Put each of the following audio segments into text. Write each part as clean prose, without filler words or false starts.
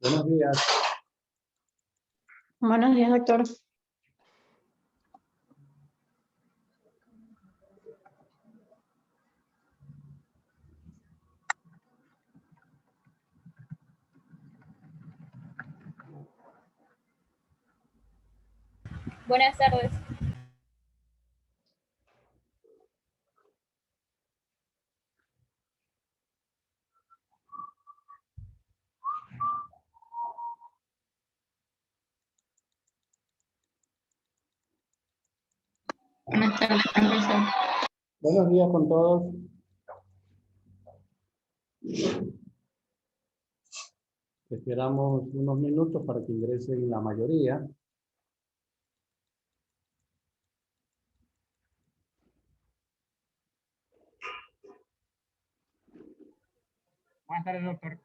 Buenos días. Buenos días, doctor. Buenas tardes. Buenas tardes, profesor. Buenos días con todos. Esperamos unos minutos para que ingresen la mayoría. Buenas tardes, doctor.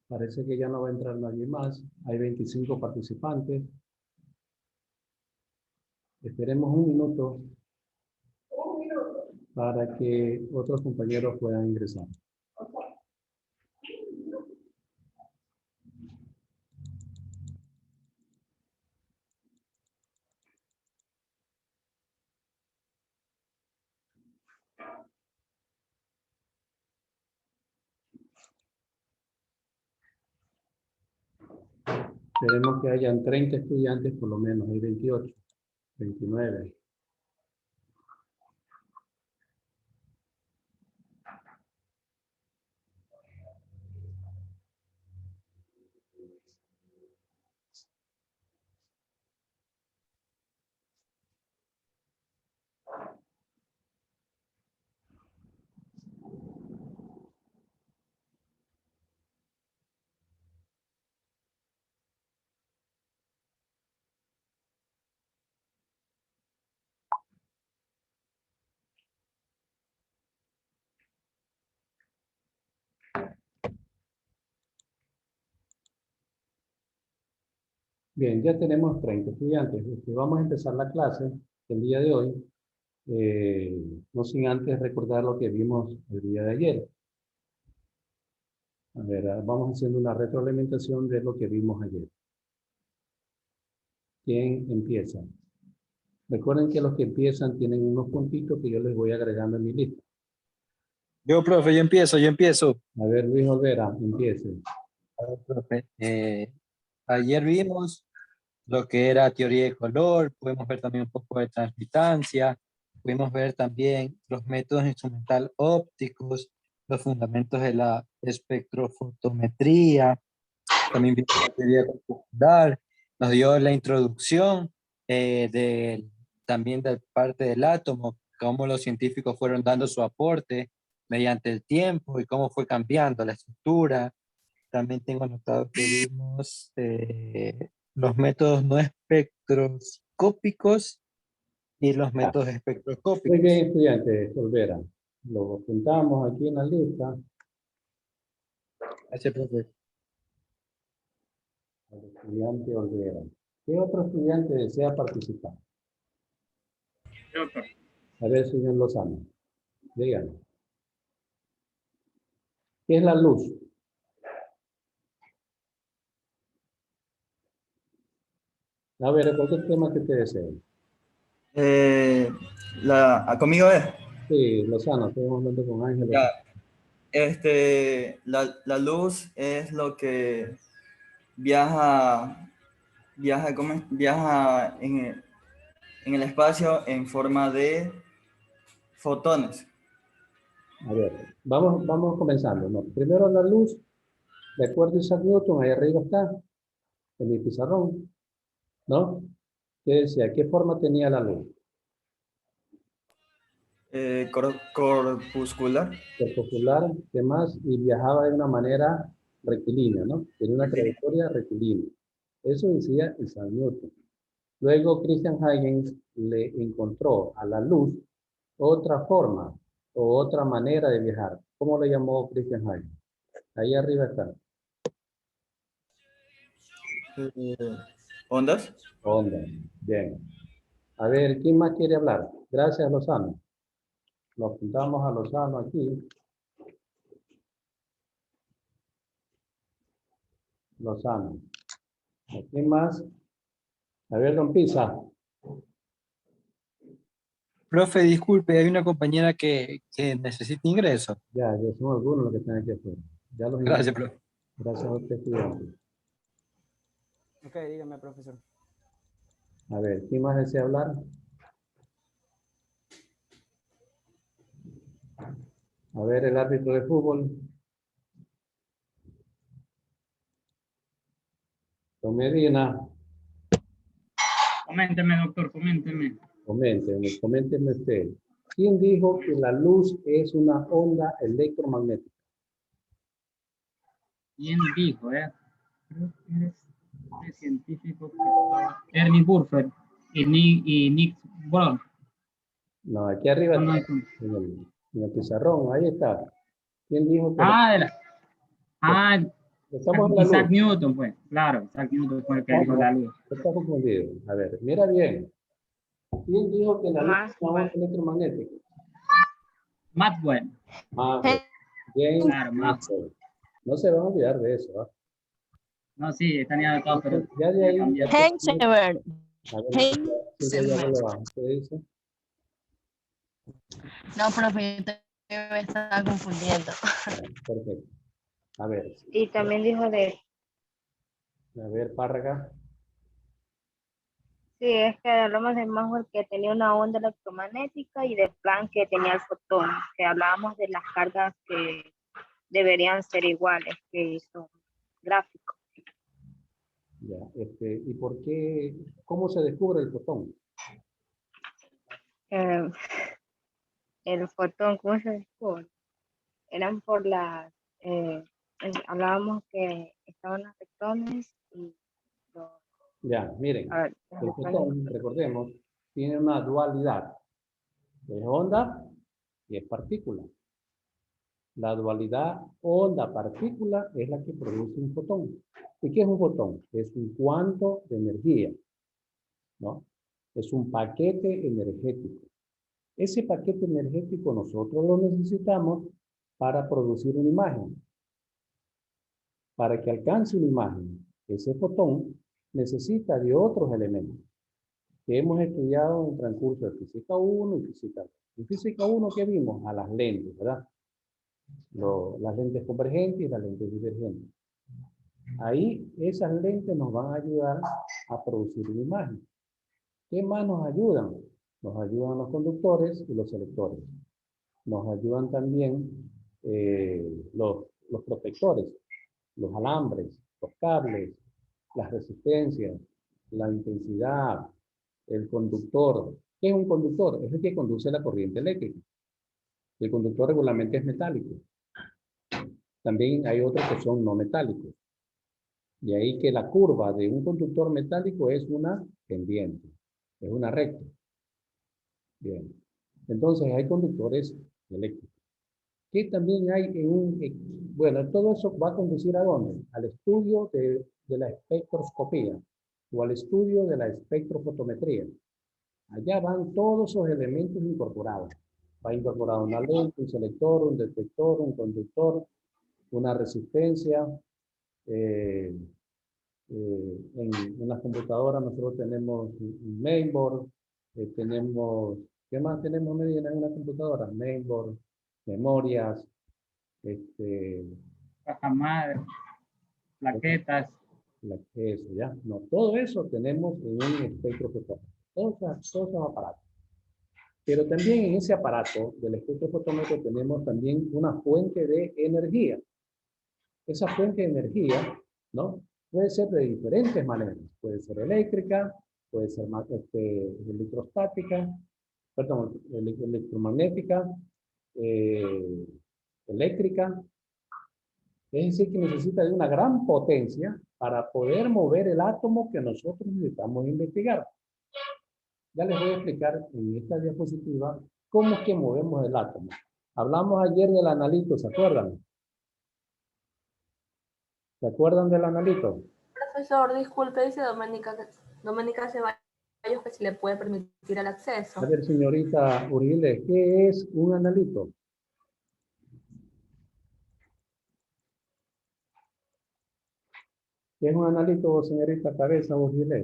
Parece que ya no va a entrar nadie más. Hay 25 participantes. Esperemos un minuto para que otros compañeros puedan ingresar. Esperemos que hayan 30 estudiantes por lo menos. Hay 28, 29. Bien, ya tenemos 30 estudiantes. Vamos a empezar la clase el día de hoy. No sin antes recordar lo que vimos el día de ayer. A ver, vamos haciendo una retroalimentación de lo que vimos ayer. ¿Quién empieza? Recuerden que los que empiezan tienen unos puntitos que yo les voy agregando en mi lista. Yo, profe, yo empiezo. A ver, Luis Olvera, empiece. A ver, profe, ayer vimos lo que era teoría de color, pudimos ver también un poco de transmitancia, pudimos ver también los métodos instrumental ópticos, los fundamentos de la espectrofotometría, también vimos la teoría computar, nos dio la introducción también de parte del átomo, cómo los científicos fueron dando su aporte mediante el tiempo y cómo fue cambiando la estructura. También tengo anotado que vimos los métodos no espectroscópicos y los métodos Muy espectroscópicos. bien, estudiante Olvera. Lo apuntamos aquí en la lista. Gracias, profe. Al estudiante Olvera. ¿Qué otro estudiante desea participar? Doctor. A ver, señor Lozano. Díganme. ¿Qué es la luz? A ver, cualquier tema que te desee. Conmigo es. Sí, Lozano, estamos hablando con Ángel. Ya, la luz es lo que viaja en el espacio en forma de fotones. A ver, vamos comenzando, ¿no? Primero la luz, de acuerdo a Isaac Newton, ahí arriba está, en mi pizarrón, ¿no? ¿Qué decía? ¿Qué forma tenía la luz? Corpuscular. Popular, ¿qué más? Y viajaba de una manera rectilínea, ¿no? Tiene una trayectoria rectilínea. Eso decía Isaac Newton. Luego Christian Huygens le encontró a la luz otra forma o otra manera de viajar. ¿Cómo le llamó Christian Huygens? Ahí arriba está. ¿Ondas? Onda. Bien. A ver, ¿quién más quiere hablar? Gracias, Lozano. Nos apuntamos a Lozano aquí. Lozano. ¿Quién más? A ver, don Pisa. Profe, disculpe, hay una compañera que necesita ingreso. Ya son algunos los que están aquí afuera. Ya los Gracias, invito. profe. Gracias a usted, estudiante. Ok, dígame, profesor. A ver, ¿quién más desea hablar? A ver, el árbitro de fútbol. Don Medina, Coménteme, doctor, coménteme. coménteme usted. ¿Quién dijo que la luz es una onda electromagnética? ¿Quién dijo, Creo que eres este científico que estaba... Ernie Burfer y Nick Brown. No, aquí arriba, No, no, en el pizarrón, ahí está. ¿Quién dijo que estamos en la Isaac luz? Newton, pues. Claro, Isaac Newton fue el que dijo la luz. Está confundido. A ver, mira bien. ¿Quién dijo que la luz es una onda electromagnética? Maxwell. Maxwell. James Claro, Maxwell. No se van a olvidar de eso, ¿ah? No, sí, tenía todo, pero... Ya de ahí. Heisenberg. A ver, sí, ya lo bajo. ¿Qué dice? No, profe, yo me estaba confundiendo. Perfecto. A ver, Y también dijo de, Párraga. sí, es que hablamos de Maxwell que tenía una onda electromagnética y de Planck que tenía el fotón, que hablábamos de las cargas que deberían ser iguales, que son gráficos. Ya, ¿y por qué? ¿Cómo se descubre el fotón? El fotón, ¿cómo se descubre? Eran por las, hablábamos que estaban los electrones y los, Ya, miren, a ver, el fotón, recordemos, tiene una dualidad. Es onda y es partícula. La dualidad onda-partícula es la que produce un fotón. ¿Y qué es un fotón? Es un cuanto de energía, ¿no? Es un paquete energético. Ese paquete energético nosotros lo necesitamos para producir una imagen. Para que alcance una imagen, ese fotón necesita de otros elementos que hemos estudiado en el transcurso de física 1 y física 2. En física 1, ¿qué vimos? A las lentes, ¿verdad? Las lentes convergentes y las lentes divergentes. Ahí esas lentes nos van a ayudar a producir una imagen. ¿Qué más nos ayudan? Nos ayudan los conductores y los selectores. Nos ayudan también los protectores, los alambres, los cables, las resistencias, la intensidad, el conductor. ¿Qué es un conductor? Es el que conduce la corriente eléctrica. El conductor regularmente es metálico. También hay otros que son no metálicos. Y ahí que la curva de un conductor metálico es una pendiente, es una recta. Bien. Entonces hay conductores eléctricos. ¿Qué también hay en bueno, todo eso va a conducir a dónde? Al estudio de la espectroscopía o al estudio de la espectrofotometría. Allá van todos esos elementos incorporados. Va incorporado una lente, un selector, un detector, un conductor, una resistencia. En las computadoras nosotros tenemos un mainboard, tenemos, ¿qué más tenemos Medina en una computadora? Mainboard, memorias, Caja madre, plaquetas. eso, ¿ya? No, todo eso tenemos en un espectro fotómetro. Todos esos aparatos. Pero también en ese aparato del espectro fotómetro tenemos también una fuente de energía. Esa fuente de energía, ¿no? Puede ser de diferentes maneras. Puede ser eléctrica, puede ser electrostática, perdón, electromagnética, eléctrica. Es decir, que necesita de una gran potencia para poder mover el átomo que nosotros necesitamos investigar. Ya les voy a explicar en esta diapositiva cómo es que movemos el átomo. Hablamos ayer del analito, ¿se acuerdan? ¿Se acuerdan del analito? Profesor, disculpe, dice Doménica Ceballos que si le puede permitir el acceso. A ver, señorita Uribe, ¿qué es un analito? ¿Qué es un analito, señorita Cabeza Uribe?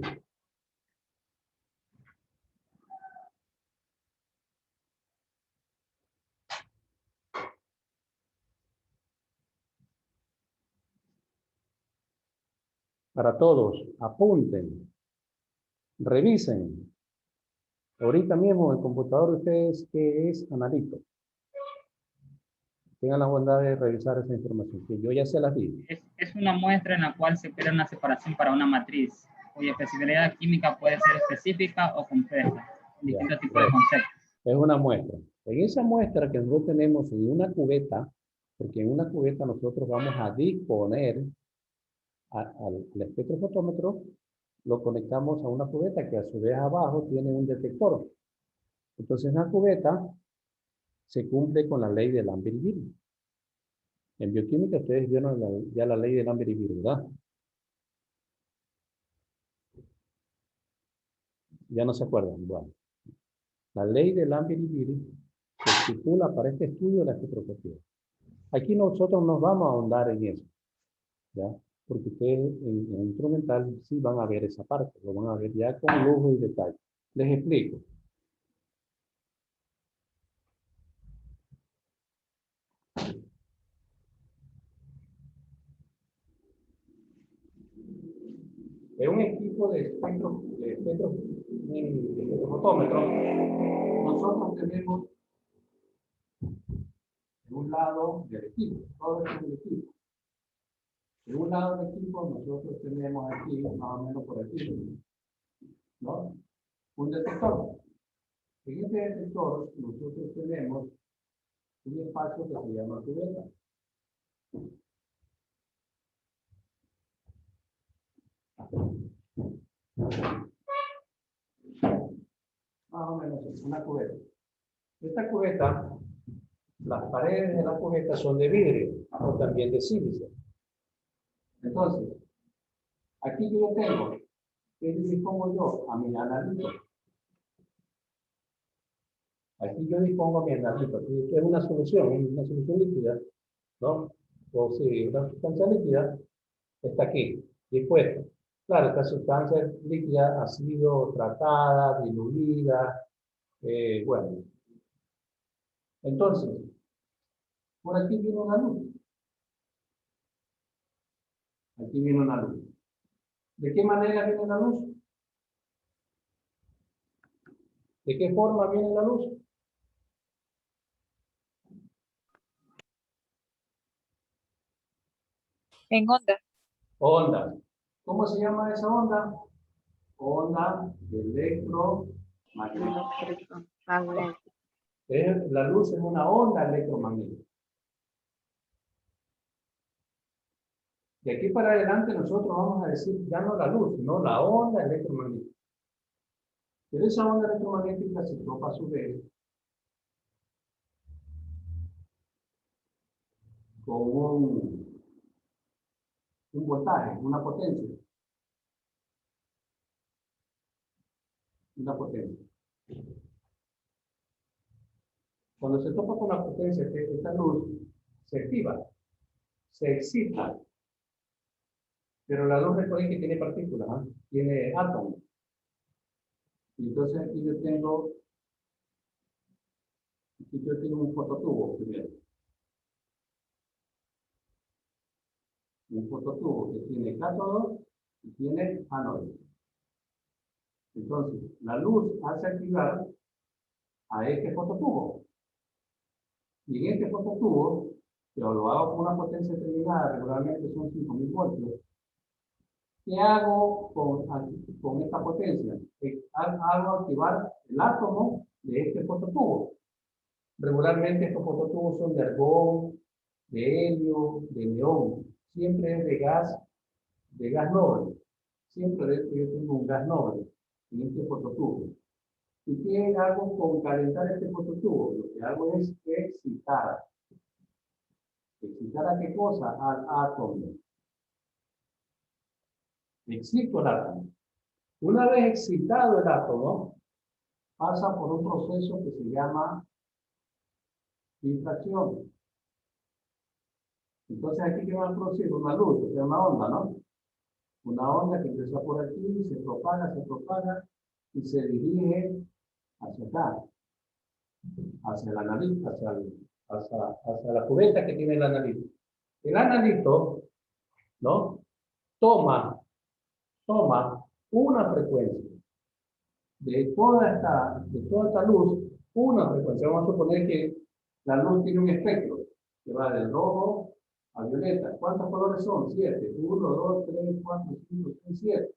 Para todos, apunten, revisen. Ahorita mismo en el computador ustedes, ¿qué es analito? Tengan la bondad de revisar esa información, que yo ya se las di. Es una muestra en la cual se opera una separación para una matriz, cuya especificidad química puede ser específica o compleja, en distintos tipos de conceptos. Es una muestra. En esa muestra que nosotros tenemos en una cubeta, porque en una cubeta nosotros vamos a disponer al espectrofotómetro, lo conectamos a una cubeta que a su vez abajo tiene un detector. Entonces en la cubeta se cumple con la ley de Lambert-Eaton. En bioquímica ustedes vieron ya la ley de Lambert-Eaton, ¿verdad? Ya no se acuerdan. Bueno, la ley de Lambert-Eaton se estipula para este estudio de la espectroscopía. Aquí nosotros nos vamos a ahondar en eso, ¿ya? Porque ustedes en el instrumental sí van a ver esa parte, lo van a ver ya con lujo y detalle. Les explico. En un equipo de espectrofotómetro, nosotros tenemos en un lado del equipo, todo es el equipo. En un lado del equipo nosotros tenemos aquí, más o menos por aquí, ¿no? Un detector. En este detector nosotros tenemos un espacio que se llama cubeta. Más o menos una cubeta. Esta cubeta, las paredes de la cubeta son de vidrio o también de sílice. Entonces, aquí yo tengo, ¿qué dispongo yo? A mi analito. Aquí yo dispongo a mi analito. Esto es una solución líquida, ¿no? O si una sustancia líquida está aquí, dispuesta. Claro, esta sustancia líquida ha sido tratada, diluida, bueno. Entonces, por aquí viene una luz. Aquí viene una luz. ¿De qué manera viene la luz? ¿De qué forma viene la luz? En onda. Onda. ¿Cómo se llama esa onda? Onda electromagnética. La luz es una onda electromagnética. De aquí para adelante nosotros vamos a decir ya no la luz, sino la onda electromagnética. Pero esa onda electromagnética se propaga a su vez con un voltaje, una potencia. Una potencia. Cuando se topa con la potencia, esta luz se activa, se excita. Pero la luz recuerden que tiene partículas, ¿eh? Tiene átomos. Y entonces aquí yo tengo un fototubo primero. Un fototubo que tiene cátodo y tiene ánodo. Entonces, la luz hace activar a este fototubo. Y en este fototubo, que lo hago con una potencia determinada, regularmente son 5000 voltios, ¿qué hago con esta potencia? Hago activar el átomo de este fototubo. Regularmente estos fototubos son de argón, de helio, de neón. Siempre es de gas noble. Siempre de esto yo tengo un gas noble en este fototubo. ¿Y qué hago con calentar este fototubo? Lo que hago es excitar. ¿Excitar a qué cosa? Al átomo. Excito el átomo. Una vez excitado el átomo, pasa por un proceso que se llama difracción. Entonces aquí que va a producir una luz, o sea, una onda, ¿no? Una onda que empieza por aquí, se propaga y se dirige hacia acá, hacia la nariz, hacia la cubeta que tiene el analito. El analito, ¿no? Toma una frecuencia de toda esta luz, una frecuencia. Vamos a suponer que la luz tiene un espectro que va del rojo a violeta. ¿Cuántos colores son? 7. 1, 2, 3, 4, 5, 6, 7.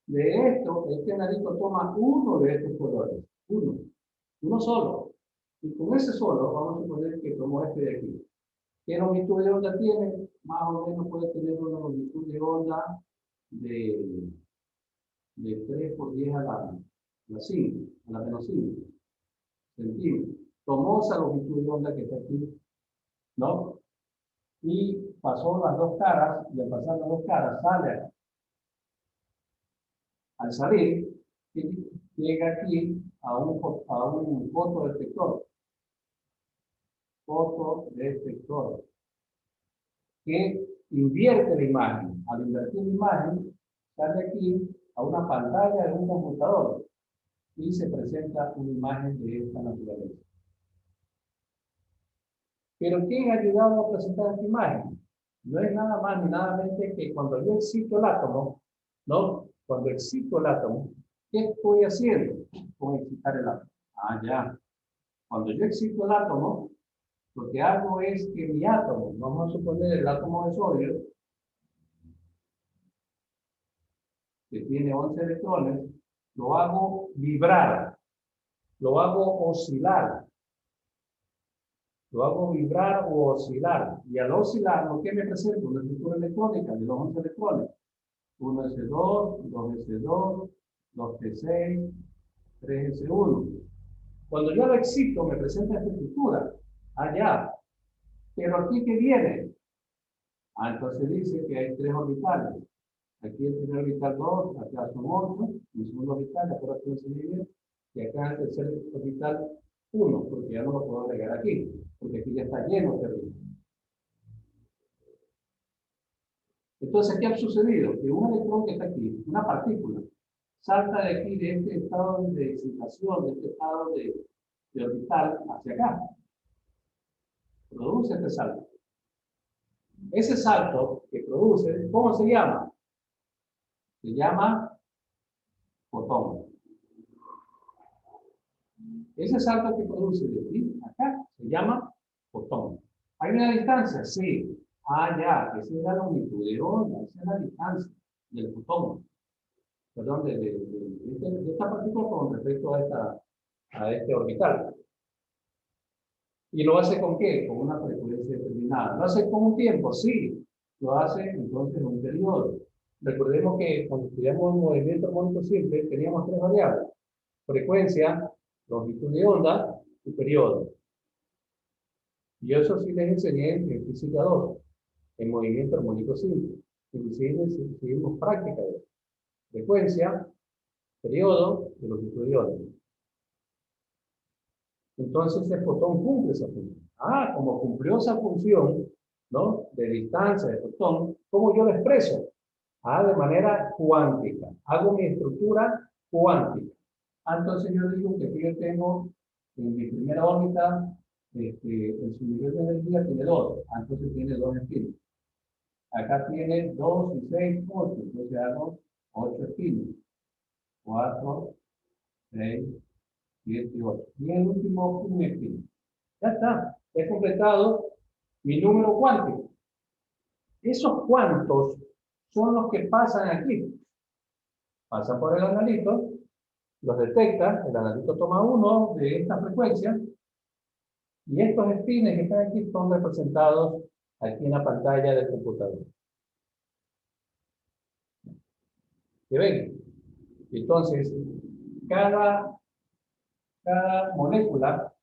De esto, este analito toma uno de estos colores. Uno solo. Y con ese solo, vamos a suponer que tomo este de aquí. ¿Qué longitud de onda tiene? Más o menos puede tener una longitud de onda de 3 por 10 a la 5, a la menos 5 centímetros. Tomó esa longitud de onda que está aquí, ¿no? Y pasó las dos caras, y al pasar las dos caras sale. Al salir, llega aquí a un fotodetector. Fotodetector. Que invierte la imagen. Al invertir la imagen, sale aquí a una pantalla de un computador y se presenta una imagen de esta naturaleza. ¿Pero quién ha ayudado a presentar esta imagen? No es nada más ni nada menos que cuando yo excito el átomo, ¿no? Cuando excito el átomo, ¿qué estoy haciendo con excitar el átomo? Ah, ya. Cuando yo excito el átomo, lo que hago es que mi átomo, vamos a suponer el átomo de sodio, que tiene 11 electrones, lo hago vibrar, lo hago oscilar. Lo hago vibrar o oscilar. Y al oscilar, ¿lo que me presenta? Una estructura electrónica de los 11 electrones. 1s2, 2s2, 2p6, 3s1. Cuando yo lo excito, me presenta esta estructura. Ah, ya. Pero aquí, ¿qué viene? Ah, entonces dice que hay 3 orbitales. Aquí el primer orbital 2, acá son 8, el segundo orbital, acá se divide, y acá el tercer orbital 1, porque ya no lo puedo agregar aquí, porque aquí ya está lleno de orbital. Entonces, ¿qué ha sucedido? Que un electrón que está aquí, una partícula, salta de aquí, de este estado de excitación, de este estado de orbital, hacia acá. Produce este salto. Ese salto que produce, ¿cómo se llama? Se llama fotón. Ese salto que produce de aquí a acá se llama fotón. ¿Hay una distancia? Sí. Ah, ya, esa es la longitud de onda, esa es la distancia del fotón. Perdón, de esta partícula con respecto a este orbital. ¿Y lo hace con qué? Con una frecuencia determinada. ¿Lo hace con un tiempo? Sí. Lo hace entonces en un periodo. Recordemos que cuando estudiamos movimiento armónico simple teníamos 3 variables. Frecuencia, longitud de onda y periodo. Y eso sí les enseñé en física 2, en movimiento armónico simple. Inclusive seguimos práctica de eso. Frecuencia, periodo y longitud de onda. Entonces el fotón cumple esa función. Ah, como cumplió esa función, ¿no? De distancia de fotón, ¿cómo yo lo expreso? Ah, de manera cuántica. Hago mi estructura cuántica. Ah, entonces yo digo que aquí yo tengo en mi primera órbita, en su nivel de energía tiene 2. Ah, entonces tiene 2 espinas. Acá tiene 2 y 6, 8. Entonces hago 8 espinas. 4, 6, 7 y 8. Y el último, un espina. Ya está. He completado mi número cuántico. Esos cuantos son los que pasan aquí. Pasan por el analito, los detecta, el analito toma uno de esta frecuencia, y estos espines que están aquí son representados aquí en la pantalla del computador. ¿Se ven? Entonces, cada molécula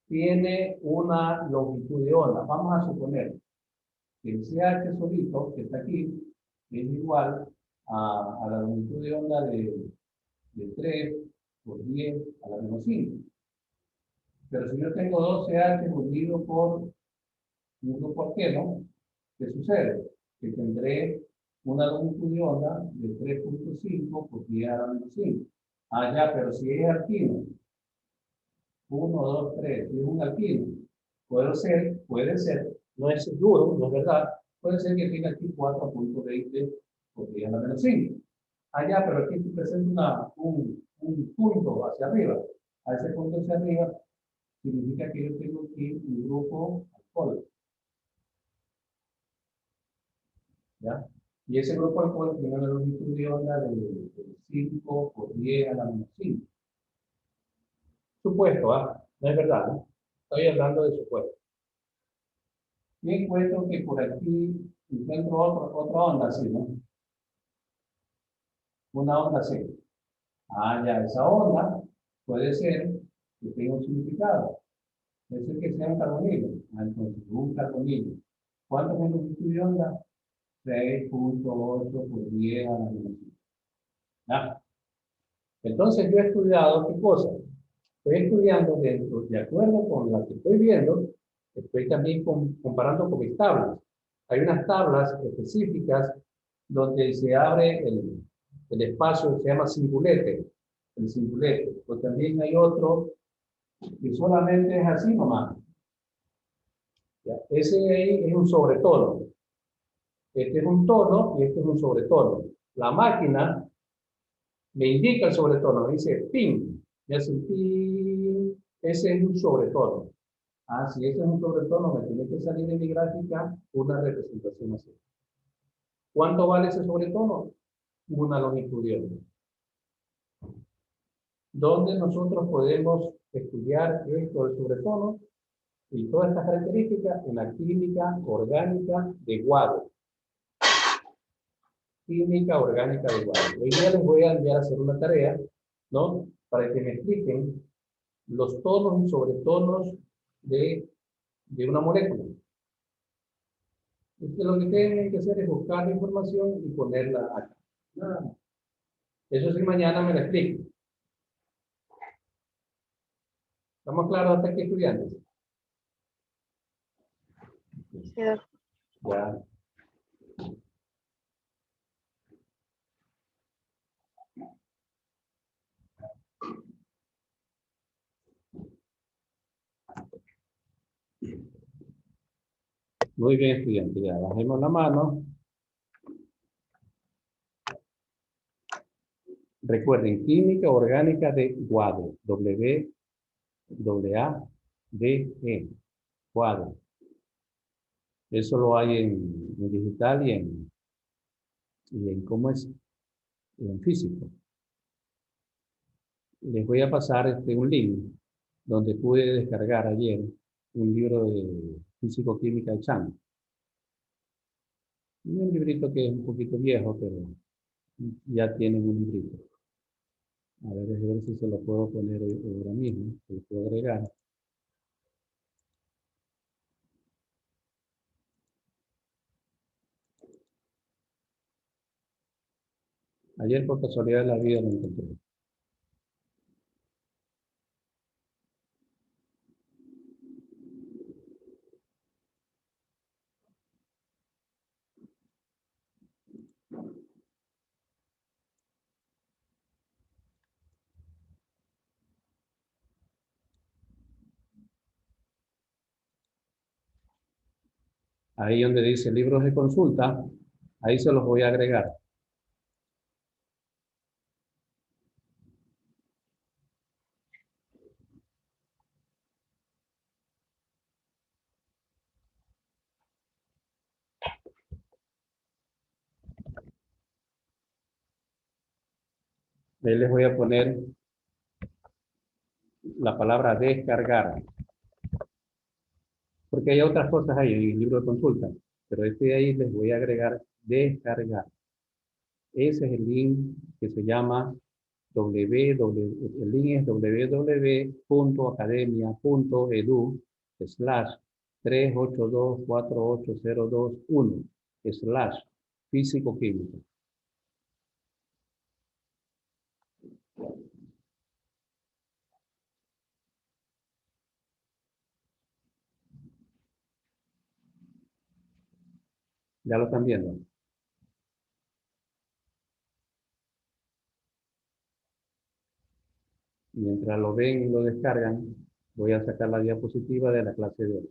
tiene una longitud de onda. Vamos a suponer que el CH solito, que está aquí, es igual a la longitud de onda de 3 por 10 a la menos 5. Pero si yo tengo 2 CH unido por un grupo alqueno, ¿qué sucede? Que tendré una longitud de onda de 3.5 por 10 a la menos 5. Ah, ya, pero si es alquino, 1, 2, 3, si es un alquino, puede ser, no es seguro, no es verdad, puede ser que tenga aquí 4.20 por 10 a la menos 5. Ah, ya, pero aquí presenta un punto hacia arriba. A ese punto hacia arriba significa que yo tengo aquí un grupo alcohólico. ¿Ya? Y ese grupo alcohólico tiene una longitud de onda de 5 por 10 a la menos 5. Supuesto, no es verdad, ¿no? Estoy hablando de supuesto. Y encuentro que por aquí encuentro otra onda así, ¿no? Una onda así. Ah, ya, esa onda puede ser que tenga un significado. Puede ser que sea un carbonilo. Ah, entonces, un carbonilo. ¿Cuánto es la longitud de onda? 6.8 por 10 a la menos 5. ¿Ya? Entonces, yo he estudiado qué cosa. Estoy estudiando dentro, de acuerdo con la que estoy viendo, estoy también comparando con mis tablas. Hay unas tablas específicas donde se abre el espacio que se llama cingulete, el cingulete. Pues también hay otro que solamente es así nomás. ¿Ya? Ese ahí es un sobretono. Este es un tono y este es un sobretono. La máquina me indica el sobretono, me dice ping, me hace ping, ese es un sobretono. Ah, si ese es un sobretono, me tiene que salir en mi gráfica una representación así. ¿Cuánto vale ese sobretono? Una longitud de onda. ¿Dónde nosotros podemos estudiar esto del sobretono y todas estas características? En la química orgánica de Guado. Química orgánica de Guado. Hoy día les voy a enviar a hacer una tarea, ¿no? Para que me expliquen los tonos y sobretonos de una molécula. Entonces, lo que tienen que hacer es buscar la información y ponerla acá. Nada más. Eso sí, mañana me lo explico. ¿Estamos claros hasta aquí, estudiantes? Sí, doctor. Ya. Muy bien, estudiantes. Ya bajemos la mano. Recuerden, química orgánica de Guado. W-A-D-E. Guado. Eso lo hay en digital y en ¿cómo es? En físico. Les voy a pasar un link donde pude descargar ayer un libro de físico-química de Chang. Un librito que es un poquito viejo, pero ya tienen un librito. A ver si se lo puedo poner ahora mismo, se lo puedo agregar. Ayer por casualidad de la vida lo encontré. Ahí donde dice libros de consulta, ahí se los voy a agregar. Ahí les voy a poner la palabra descargar. Porque hay otras cosas ahí en el libro de consulta. pero este de ahí les voy a agregar descargar. Ese es el link que se llama el link es www.academia.edu/382-48021/físico-química. Ya lo están viendo. Mientras lo ven y lo descargan, voy a sacar la diapositiva de la clase de hoy.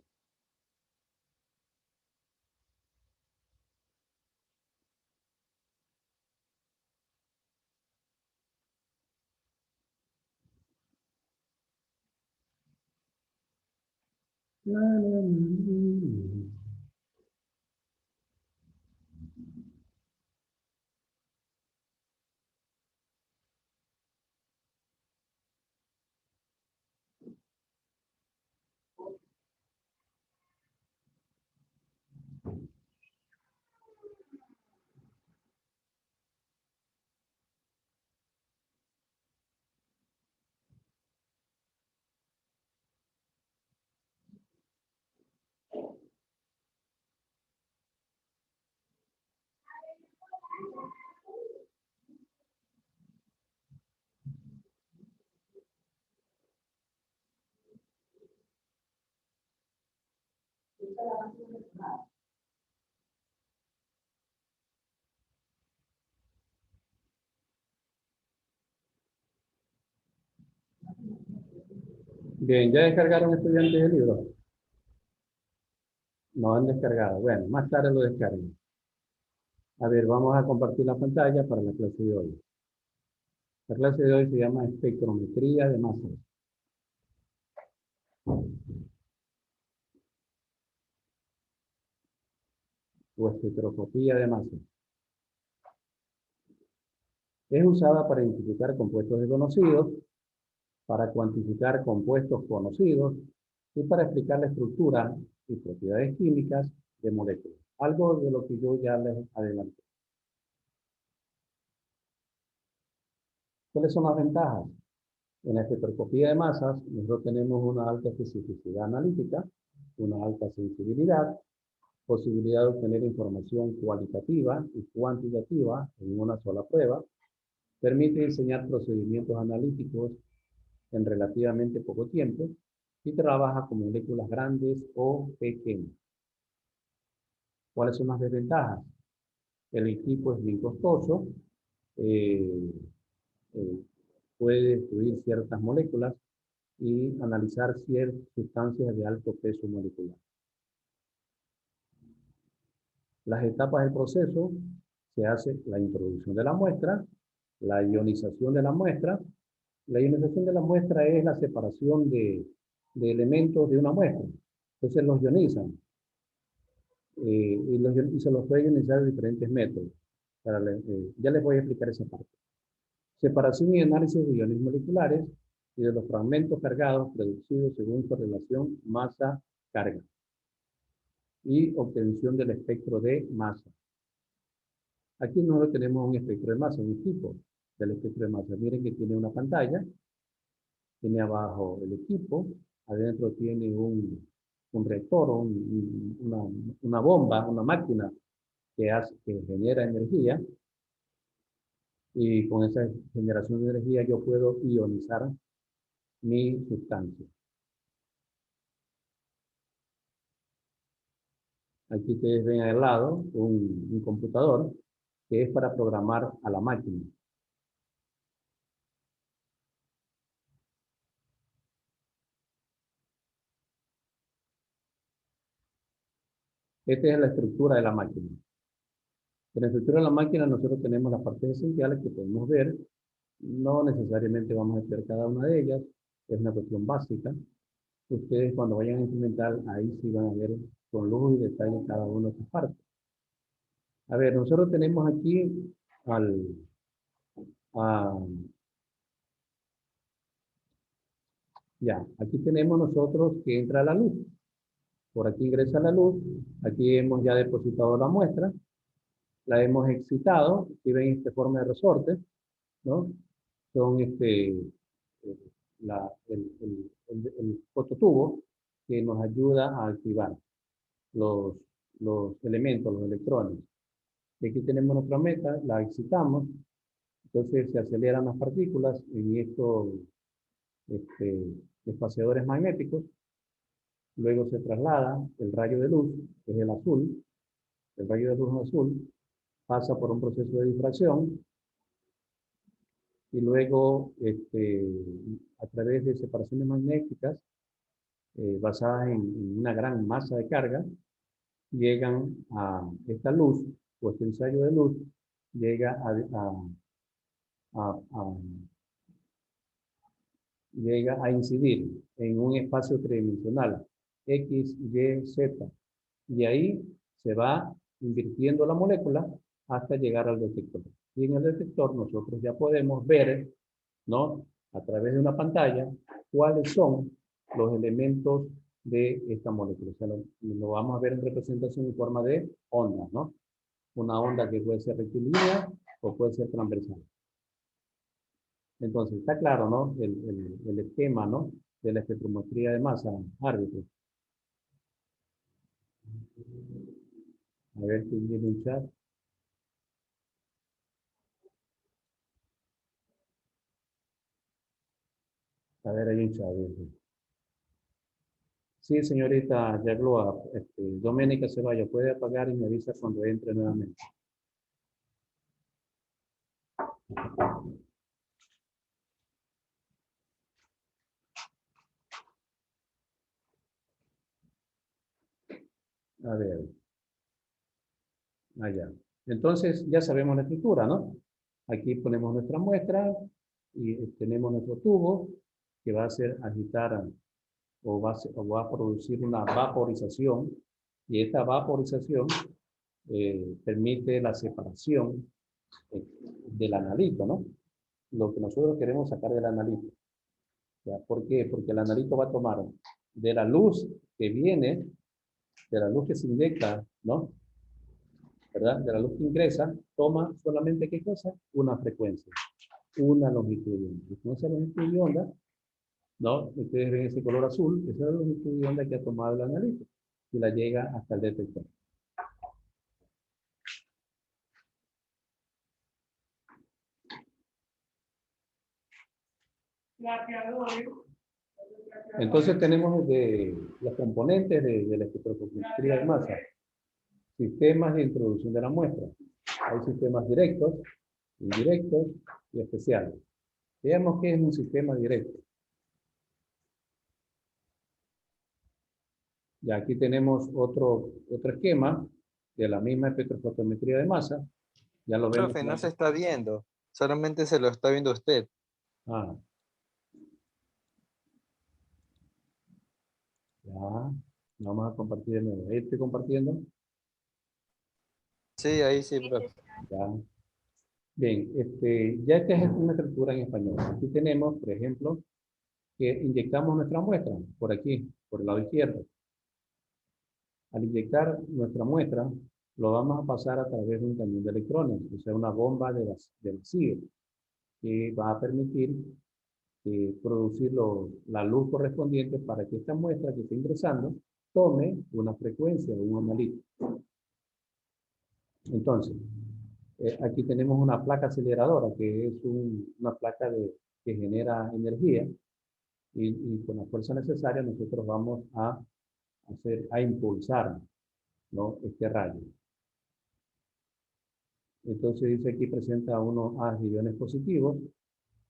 Bien, ¿ya descargaron estudiantes el libro? No han descargado. Bueno, más tarde lo descarguen. A ver, vamos a compartir la pantalla para la clase de hoy. La clase de hoy se llama espectrometría de masas. O espectroscopía de masas. Es usada para identificar compuestos desconocidos, para cuantificar compuestos conocidos y para explicar la estructura y propiedades químicas de moléculas. Algo de lo que yo ya les adelanté. ¿Cuáles son las ventajas? En la espectroscopía de masas, nosotros tenemos una alta especificidad analítica, una alta sensibilidad, posibilidad de obtener información cualitativa y cuantitativa en una sola prueba, permite diseñar procedimientos analíticos en relativamente poco tiempo y trabaja con moléculas grandes o pequeñas. ¿Cuáles son las desventajas? El equipo es bien costoso, puede destruir ciertas moléculas y analizar ciertas sustancias de alto peso molecular. Las etapas del proceso: se hace la introducción de la muestra, la ionización de la muestra. La ionización de la muestra es la separación de elementos de una muestra. Entonces los ionizan y se los puede ionizar de diferentes métodos. Ya les voy a explicar esa parte. Separación y análisis de iones moleculares y de los fragmentos cargados producidos según su relación masa-carga. Y obtención del espectro de masa. Aquí nosotros tenemos un espectro de masa, un equipo del espectro de masa. Miren que tiene una pantalla, tiene abajo el equipo, adentro tiene un reactor, una bomba, una máquina que genera energía, y con esa generación de energía yo puedo ionizar mi sustancia. Aquí ustedes ven al lado un computador que es para programar a la máquina. Esta es la estructura de la máquina. En la estructura de la máquina nosotros tenemos las partes esenciales que podemos ver. No necesariamente vamos a estudiar cada una de ellas. Es una cuestión básica. Ustedes cuando vayan a implementar, ahí sí van a ver con lujo y detalle cada una de sus partes. A ver, nosotros tenemos aquí aquí tenemos nosotros que entra la luz. Por aquí ingresa la luz, aquí hemos ya depositado la muestra, la hemos excitado, aquí ven esta forma de resorte, ¿no? Son el fototubo que nos ayuda a activar los elementos, los electrones. Y aquí tenemos nuestra meta, la excitamos, entonces se aceleran las partículas en estos espaciadores magnéticos, luego se traslada el rayo de luz, que es el azul, el rayo de luz azul, pasa por un proceso de difracción, y luego a través de separaciones magnéticas basadas en una gran masa de carga, llegan a esta luz, o este ensayo de luz, llega llega a incidir en un espacio tridimensional, X, Y, Z, y ahí se va invirtiendo la molécula hasta llegar al detector. Y en el detector nosotros ya podemos ver, ¿no?, a través de una pantalla, cuáles son los elementos de esta molécula. O sea, lo vamos a ver en representación en forma de ondas, ¿no? Una onda que puede ser rectilínea o puede ser transversal. Entonces, está claro, ¿no?, el esquema, ¿no?, de la espectrometría de masa, árbitro. A ver si viene un chat. A ver, hay un chat. Sí, señorita Yagloa, Doménica Ceballos, puede apagar y me avisa cuando entre nuevamente. A ver. Allá. Entonces, ya sabemos la estructura, ¿no? Aquí ponemos nuestra muestra y tenemos nuestro tubo que va a hacer agitar o va a producir una vaporización, y esta vaporización permite la separación del analito, ¿no? Lo que nosotros queremos sacar del analito. ¿Ya? ¿Por qué? Porque el analito va a tomar de la luz que viene, de la luz que se inyecta, ¿no?, ¿verdad?, de la luz que ingresa, toma solamente, ¿qué cosa? Una frecuencia, una longitud de onda. Y con esa longitud de onda, ¿no?, ustedes ven ese color azul, esa es la longitud de onda que ha tomado el analito y la llega hasta el detector. Entonces tenemos de los componentes de la espectrometría de masa. Sistemas de introducción de la muestra. Hay sistemas directos, indirectos y especiales. Veamos qué es un sistema directo. Y aquí tenemos otro esquema de la misma espectrofotometría de masa. Ya lo vemos. Profe, no se está viendo, solamente se lo está viendo usted. Ah. Ya, vamos a compartir de nuevo. Ahí estoy compartiendo. Sí, ahí sí, profe. Ya. Bien, ya esta es una estructura en español. Aquí tenemos, por ejemplo, que inyectamos nuestra muestra por aquí, por el lado izquierdo. Al inyectar nuestra muestra, lo vamos a pasar a través de un cañón de electrones, o sea, una bomba de vacío, que va a permitir producir la luz correspondiente para que esta muestra que está ingresando tome una frecuencia, un analito. Entonces, aquí tenemos una placa aceleradora, que es una placa que genera energía, y con la fuerza necesaria nosotros vamos a impulsar, ¿no?, este rayo. Entonces dice aquí presenta unos iones positivos,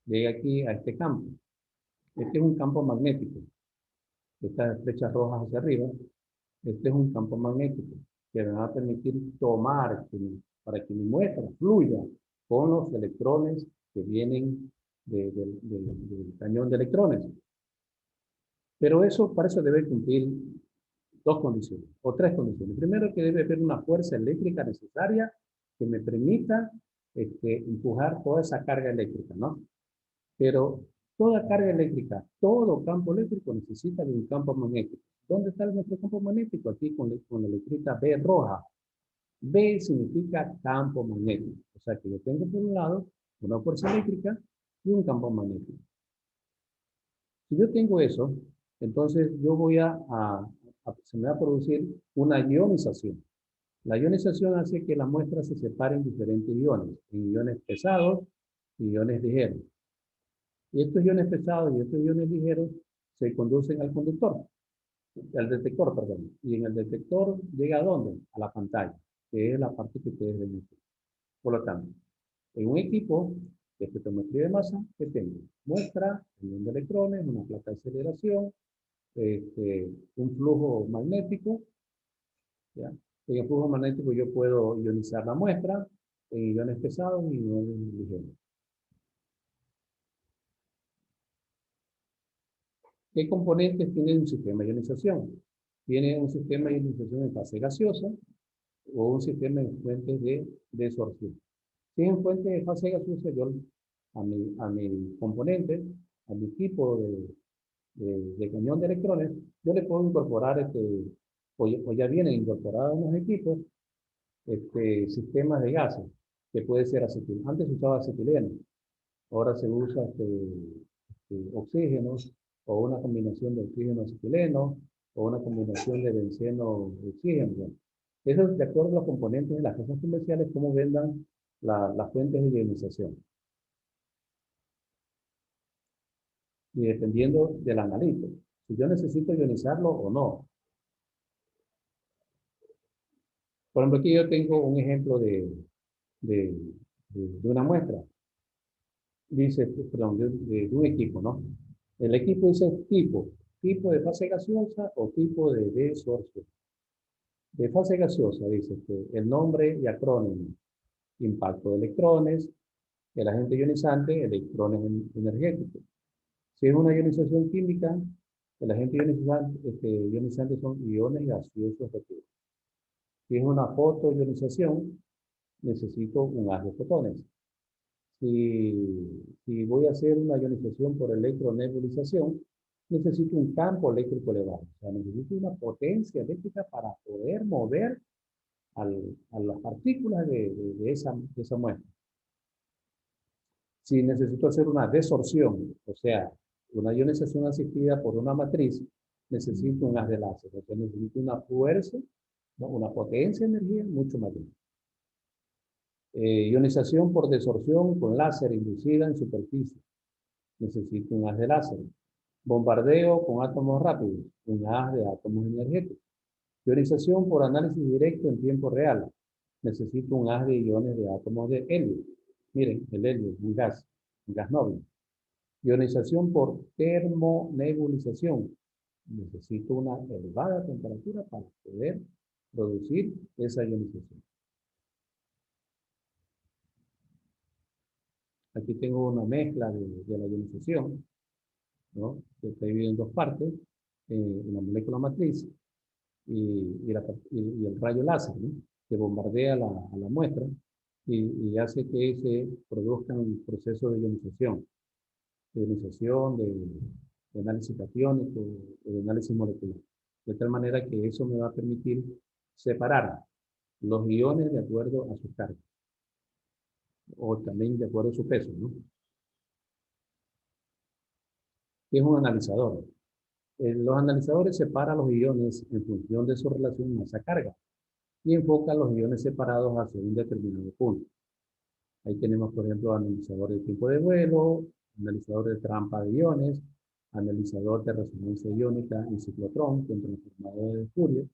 llega aquí a este campo. Este es un campo magnético. Estas flechas rojas hacia arriba, este es un campo magnético que me va a permitir tomar, para que mi muestra fluya con los electrones que vienen del cañón de electrones. Pero para eso debe cumplir dos condiciones, o tres condiciones. Primero, que debe haber una fuerza eléctrica necesaria que me permita empujar toda esa carga eléctrica, ¿no? Pero toda carga eléctrica, todo campo eléctrico necesita de un campo magnético. ¿Dónde está nuestro campo magnético? Aquí con la letrita B roja. B significa campo magnético. O sea que yo tengo por un lado una fuerza eléctrica y un campo magnético. Si yo tengo eso, entonces yo voy se me va a producir una ionización. La ionización hace que la muestra se separe en diferentes iones, en iones pesados y iones ligeros. Y estos iones pesados y estos iones ligeros se conducen al conductor, al detector, perdón. Y en el detector llega ¿a dónde? A la pantalla, que es la parte que ustedes ven aquí. Por lo tanto, en un equipo de espectrometría de masa, ¿qué tengo? Muestra, unión de electrones, una placa de aceleración, un flujo magnético, ¿ya? En el flujo magnético yo puedo ionizar la muestra en iones pesados y iones ligeros. ¿Qué componentes tiene un sistema de ionización? Tiene un sistema de ionización en fase gaseosa o un sistema en fuentes de desorción. Si en fuente de fase gaseosa, yo a mi componente, a mi tipo de cañón de electrones, yo le puedo incorporar, o ya vienen incorporados en los equipos, sistemas de gases, que puede ser acetileno. Antes se usaba acetileno, ahora se usa oxígenos, o una combinación de oxígeno-acetileno, o una combinación de benceno-oxígeno. Eso es de acuerdo a los componentes de las casas comerciales, cómo vendan las fuentes de ionización. Y dependiendo del analito, si yo necesito ionizarlo o no. Por ejemplo, aquí yo tengo un ejemplo de una muestra. Dice, perdón, de un equipo, ¿no? El equipo dice tipo de fase gaseosa o tipo de desorción. De fase gaseosa, dice el nombre y acrónimo. Impacto de electrones, el agente ionizante, electrones energéticos. Si es una ionización química, el agente ionizante son iones gaseosos reactivos. Si es una fotoionización, necesito un haz de fotones. Si voy a hacer una ionización por electronebulización, necesito un campo eléctrico elevado. O sea, necesito una potencia eléctrica para poder mover a las partículas de esa muestra. Si necesito hacer una desorción, o sea, una ionización asistida por una matriz, necesito un haz de láser. O sea, necesito una fuerza, ¿no? Una potencia de energía mucho mayor. Ionización por desorción con láser inducida en superficie. Necesito un haz de láser. Bombardeo con átomos rápidos, un haz de átomos energéticos. Ionización por análisis directo en tiempo real. Necesito un haz de iones de átomos de helio. Miren, el helio es un gas noble. Ionización por termonebulización. Necesito una elevada temperatura para poder producir esa ionización. Aquí tengo una mezcla de la ionización, ¿no? Que está dividida en dos partes, la molécula matriz y el rayo láser, ¿no? Que bombardea a la muestra y hace que se produzcan procesos de ionización de análisis catiónico, de análisis molecular. De tal manera que eso me va a permitir separar los iones de acuerdo a su carga, o también de acuerdo a su peso, ¿no? ¿Qué es un analizador? Los analizadores separan los iones en función de su relación masa-carga y enfocan los iones separados hacia un determinado punto. Ahí tenemos, por ejemplo, analizador de tiempo de vuelo, analizador de trampa de iones, analizador de resonancia iónica en ciclotrón con transformador de Fourier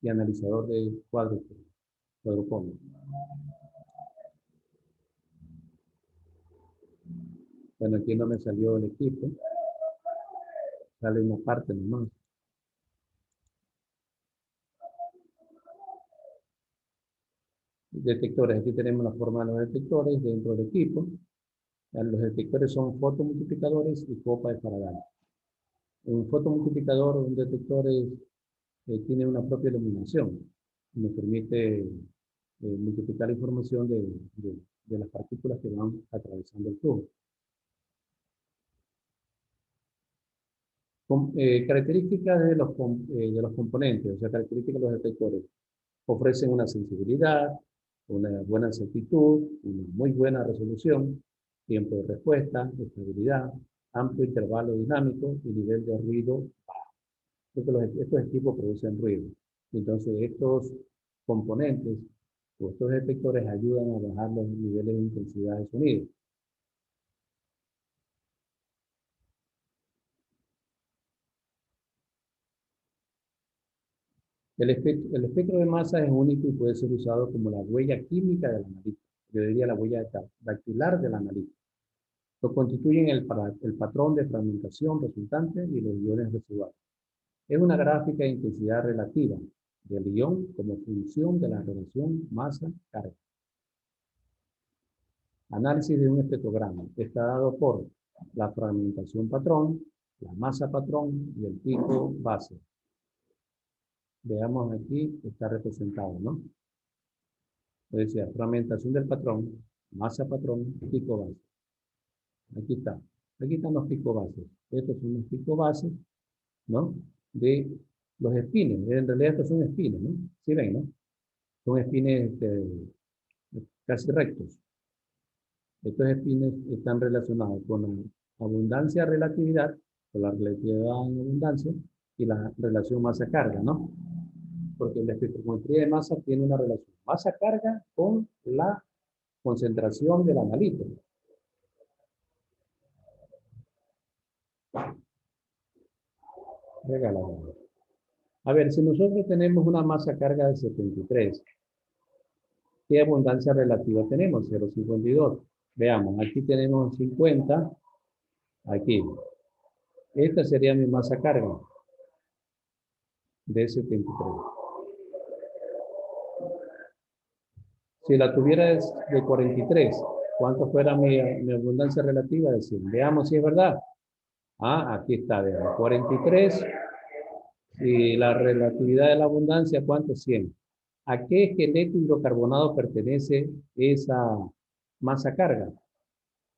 y analizador de cuadrupóleo. Bueno, aquí no me salió el equipo. Sale una parte nomás. Detectores. Aquí tenemos la forma de los detectores dentro del equipo. Los detectores son fotomultiplicadores y copa de Faraday. Un fotomultiplicador o un detector tiene una propia iluminación. Me permite multiplicar la información de las partículas que van atravesando el flujo. Características de los componentes, o sea, características de los detectores. Ofrecen una sensibilidad, una buena exactitud, una muy buena resolución, tiempo de respuesta, estabilidad, amplio intervalo dinámico y nivel de ruido bajo. Porque estos equipos producen ruido. Entonces, estos componentes o estos detectores ayudan a bajar los niveles de intensidad de sonido. El espectro de masa es único y puede ser usado como la huella química del analista. Yo diría la huella dactilar del analista. Lo constituyen el patrón de fragmentación resultante y los iones residuales. Es una gráfica de intensidad relativa del ion como función de la relación masa-carga. Análisis de un espectrograma. Está dado por la fragmentación patrón, la masa patrón y el pico base. Veamos aquí, está representado, ¿no? Es decir, fragmentación del patrón, masa patrón, pico base. Aquí está. Aquí están los picos bases. Estos son los picos bases, ¿no? De los espines. En realidad estos son espines, ¿no? ¿Sí ven, no? Son espines casi rectos. Estos espines están relacionados con la abundancia relatividad, con la relatividad en abundancia y la relación masa-carga, ¿no? Porque la espectrometría de masa tiene una relación masa-carga con la concentración del analito. Regalado. A ver, si nosotros tenemos una masa-carga de 73, ¿qué abundancia relativa tenemos? 0,52. Veamos, aquí tenemos 50, aquí. Esta sería mi masa-carga de 73. Si la tuviera de 43, ¿cuánto fuera mi abundancia relativa? Es decir, veamos si es verdad. Ah, aquí está, veamos, 43. Y la relatividad de la abundancia, ¿cuánto? 100. ¿A qué esqueleto hidrocarbonado pertenece esa masa carga?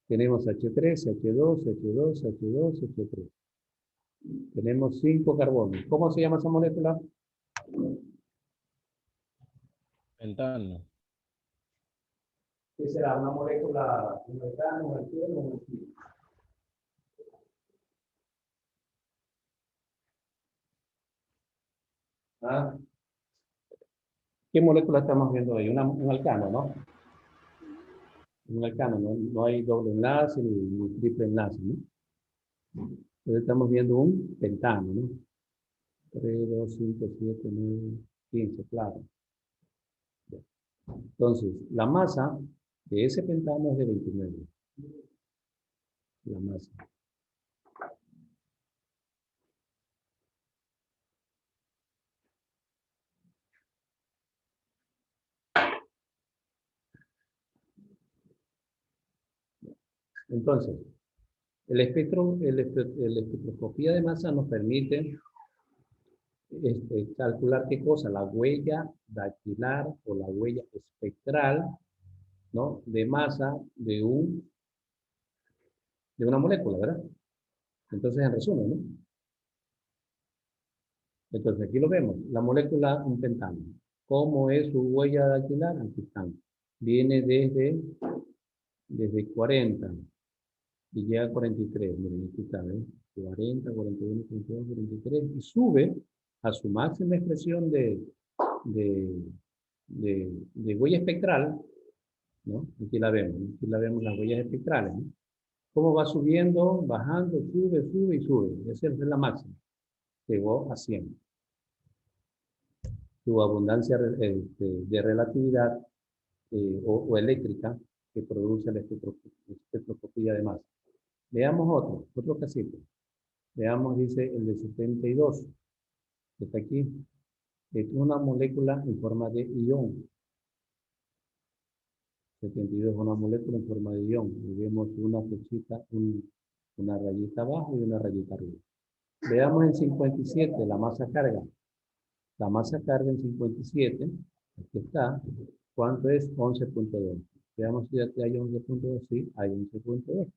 Tenemos H3, H2, H2, H2, H3. Tenemos 5 carbonos. ¿Cómo se llama esa molécula? Pentano. ¿Qué será? ¿Una molécula, un metano, un alqueno, un alquilo? ¿Ah? ¿Qué molécula estamos viendo ahí? Un alcano, ¿no? Un alcano, no hay doble enlace ni triple enlace, ¿no? Entonces estamos viendo un pentano, ¿no? 3, 2, 5, 7, 9, 15, claro. Entonces, la masa de ese pentano es de 29. La masa. Entonces, la espectroscopía de masa nos permite calcular qué cosa, la huella dactilar o la huella espectral, ¿no? De masa de una molécula, ¿verdad? Entonces, en resumen, ¿no? Entonces, aquí lo vemos, la molécula, un pentano. ¿Cómo es su huella dactilar? Aquí están. Viene desde 40 y llega a 43. Miren, aquí está, ¿eh? 40, 41, 42, 43 y sube a su máxima expresión de huella espectral, ¿no? Aquí la vemos las huellas espectrales, ¿no? ¿Cómo va subiendo, bajando, sube, sube y sube? Esa es la máxima. Llegó a 100. Su abundancia de relatividad o eléctrica que produce la espectroscopía de masa. Veamos otro casito. Veamos, dice el de 72, que está aquí. Es una molécula en forma de ion. 72 es una molécula en forma de ion. Y vemos una flechita, una rayita abajo y una rayita arriba. Veamos en 57, la masa carga. La masa carga en 57, aquí está. ¿Cuánto es? 11.2. Veamos si aquí hay 11.2. Sí, hay 11.2.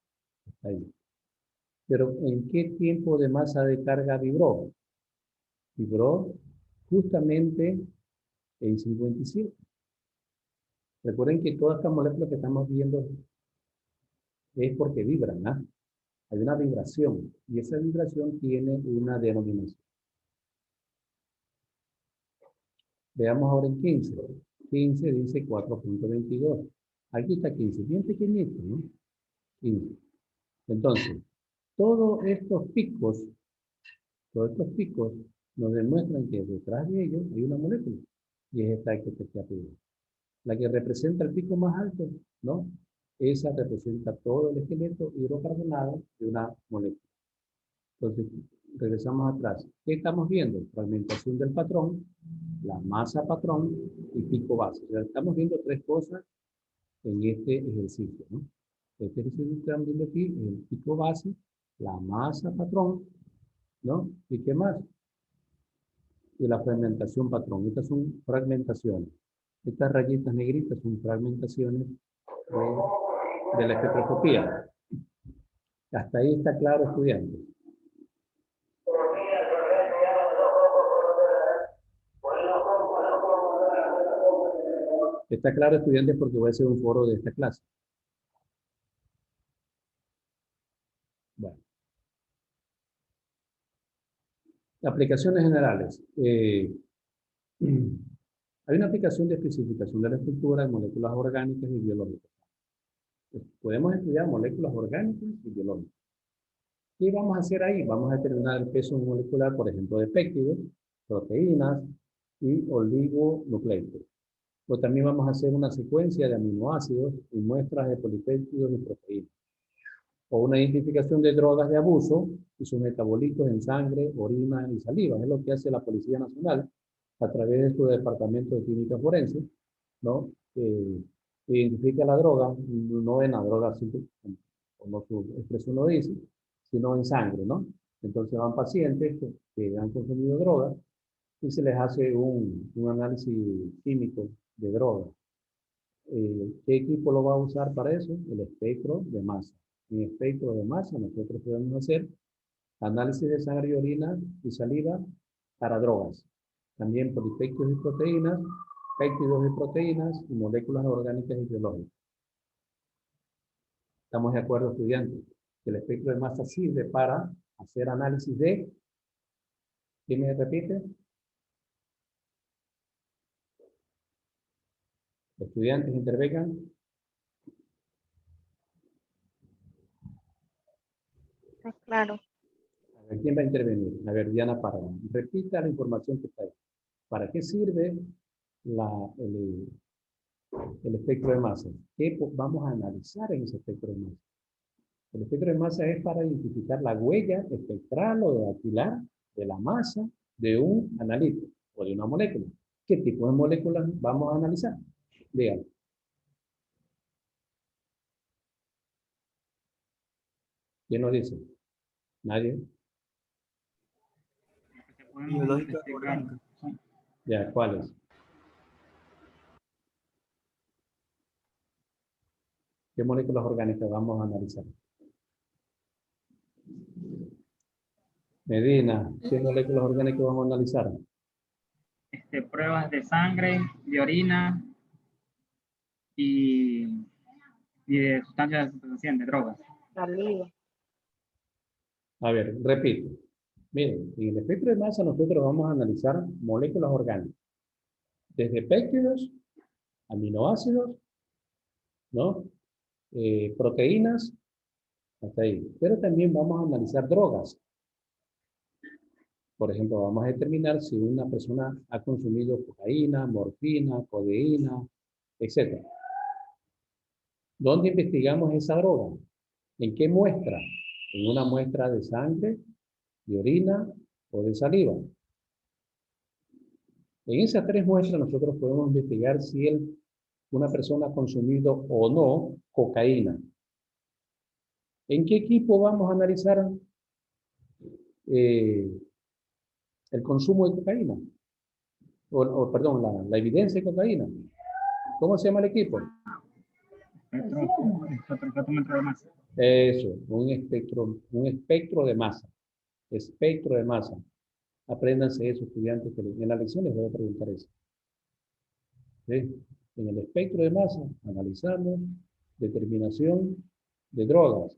Está ahí. Pero ¿en qué tiempo de masa de carga vibró? Vibró justamente en 57. Recuerden que todas estas moléculas que estamos viendo es porque vibran, ¿ah? Hay una vibración y esa vibración tiene una denominación. Veamos ahora en 15. 15 dice 4.22. Aquí está 15, bien pequeñito, ¿no? 15. Entonces, todos estos picos nos demuestran que detrás de ellos hay una molécula. Y es esta que está arriba. La que representa el pico más alto, ¿no? Esa representa todo el esqueleto hidrocarbonado de una molécula. Entonces, regresamos atrás. ¿Qué estamos viendo? Fragmentación del patrón, la masa patrón y pico base. O sea, estamos viendo tres cosas en este ejercicio, ¿no? Este ejercicio que están viendo aquí es el pico base, la masa patrón, ¿no? ¿Y qué más? Y la fragmentación patrón. Estas son fragmentaciones. Estas rayitas negritas son fragmentaciones de la espectroscopía. Hasta ahí está claro, estudiantes. Está claro, estudiantes, porque voy a hacer un foro de esta clase. Bueno. Aplicaciones generales. Hay una aplicación de especificación de la estructura de moléculas orgánicas y biológicas. Podemos estudiar moléculas orgánicas y biológicas. ¿Qué vamos a hacer ahí? Vamos a determinar el peso molecular, por ejemplo, de péptidos, proteínas y oligonucleótidos. O también vamos a hacer una secuencia de aminoácidos y muestras de polipéptidos y proteínas. O una identificación de drogas de abuso y sus metabolitos en sangre, orina y saliva. Es lo que hace la Policía Nacional a través de su Departamento de Química Forense, ¿no? Identifica la droga, no en la droga, como su expresión lo dice, sino en sangre, ¿no? Entonces van pacientes que han consumido drogas y se les hace un análisis químico de droga. ¿Qué equipo lo va a usar para eso? El espectro de masa. En espectro de masa nosotros podemos hacer análisis de sangre y orina y saliva para drogas. También polipéptidos y proteínas, péptidos y proteínas y moléculas orgánicas y biológicas. ¿Estamos de acuerdo, estudiantes? Que el espectro de masa sirve para hacer análisis de... ¿Quién me repite? Estudiantes, intervengan. Está claro. A ver, ¿quién va a intervenir? A ver, Diana Parra. Repita la información que está ahí. ¿Para qué sirve el espectro de masa? ¿Qué vamos a analizar en ese espectro de masa? El espectro de masa es para identificar la huella espectral o dactilar de la masa de un analito o de una molécula. ¿Qué tipo de moléculas vamos a analizar? Díganme. ¿Quién nos dice? ¿Nadie? Biológica orgánica. Ya, ¿cuáles? ¿Qué moléculas orgánicas vamos a analizar? Medina, ¿qué moléculas orgánicas vamos a analizar? Pruebas de sangre, de orina y de sustancias estupefacientes, de drogas. Saliva. A ver, repito. Miren, en el espectro de masa nosotros vamos a analizar moléculas orgánicas. Desde péptidos, aminoácidos, ¿no? Proteínas, hasta ahí. Pero también vamos a analizar drogas. Por ejemplo, vamos a determinar si una persona ha consumido cocaína, morfina, codeína, etc. ¿Dónde investigamos esa droga? ¿En qué muestra? En una muestra de sangre, de orina o de saliva. En esas tres muestras nosotros podemos investigar si una persona ha consumido o no cocaína. ¿En qué equipo vamos a analizar el consumo de cocaína? Perdón, la evidencia de cocaína. ¿Cómo se llama el equipo? Espectrómetro de masa. Eso, un espectro de masa. Espectro de masa. Apréndanse eso, estudiantes, que en las lecciones les voy a preguntar eso. ¿Sí? En el espectro de masa analizamos determinación de drogas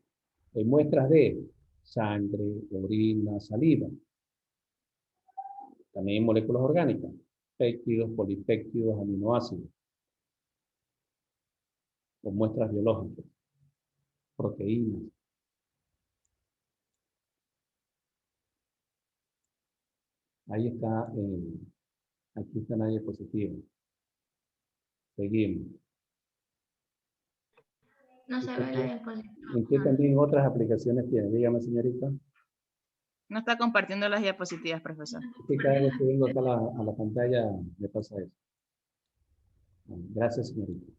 en muestras de sangre, orina, saliva. También moléculas orgánicas, péptidos, polipéptidos, aminoácidos. O muestras biológicas, proteínas. Ahí está, aquí está la diapositiva. Seguimos. No se ve la diapositiva. ¿En qué también otras aplicaciones tiene? Dígame, señorita. No está compartiendo las diapositivas, profesor. Es que cada vez que vengo acá a la pantalla me pasa eso. Gracias, señorita.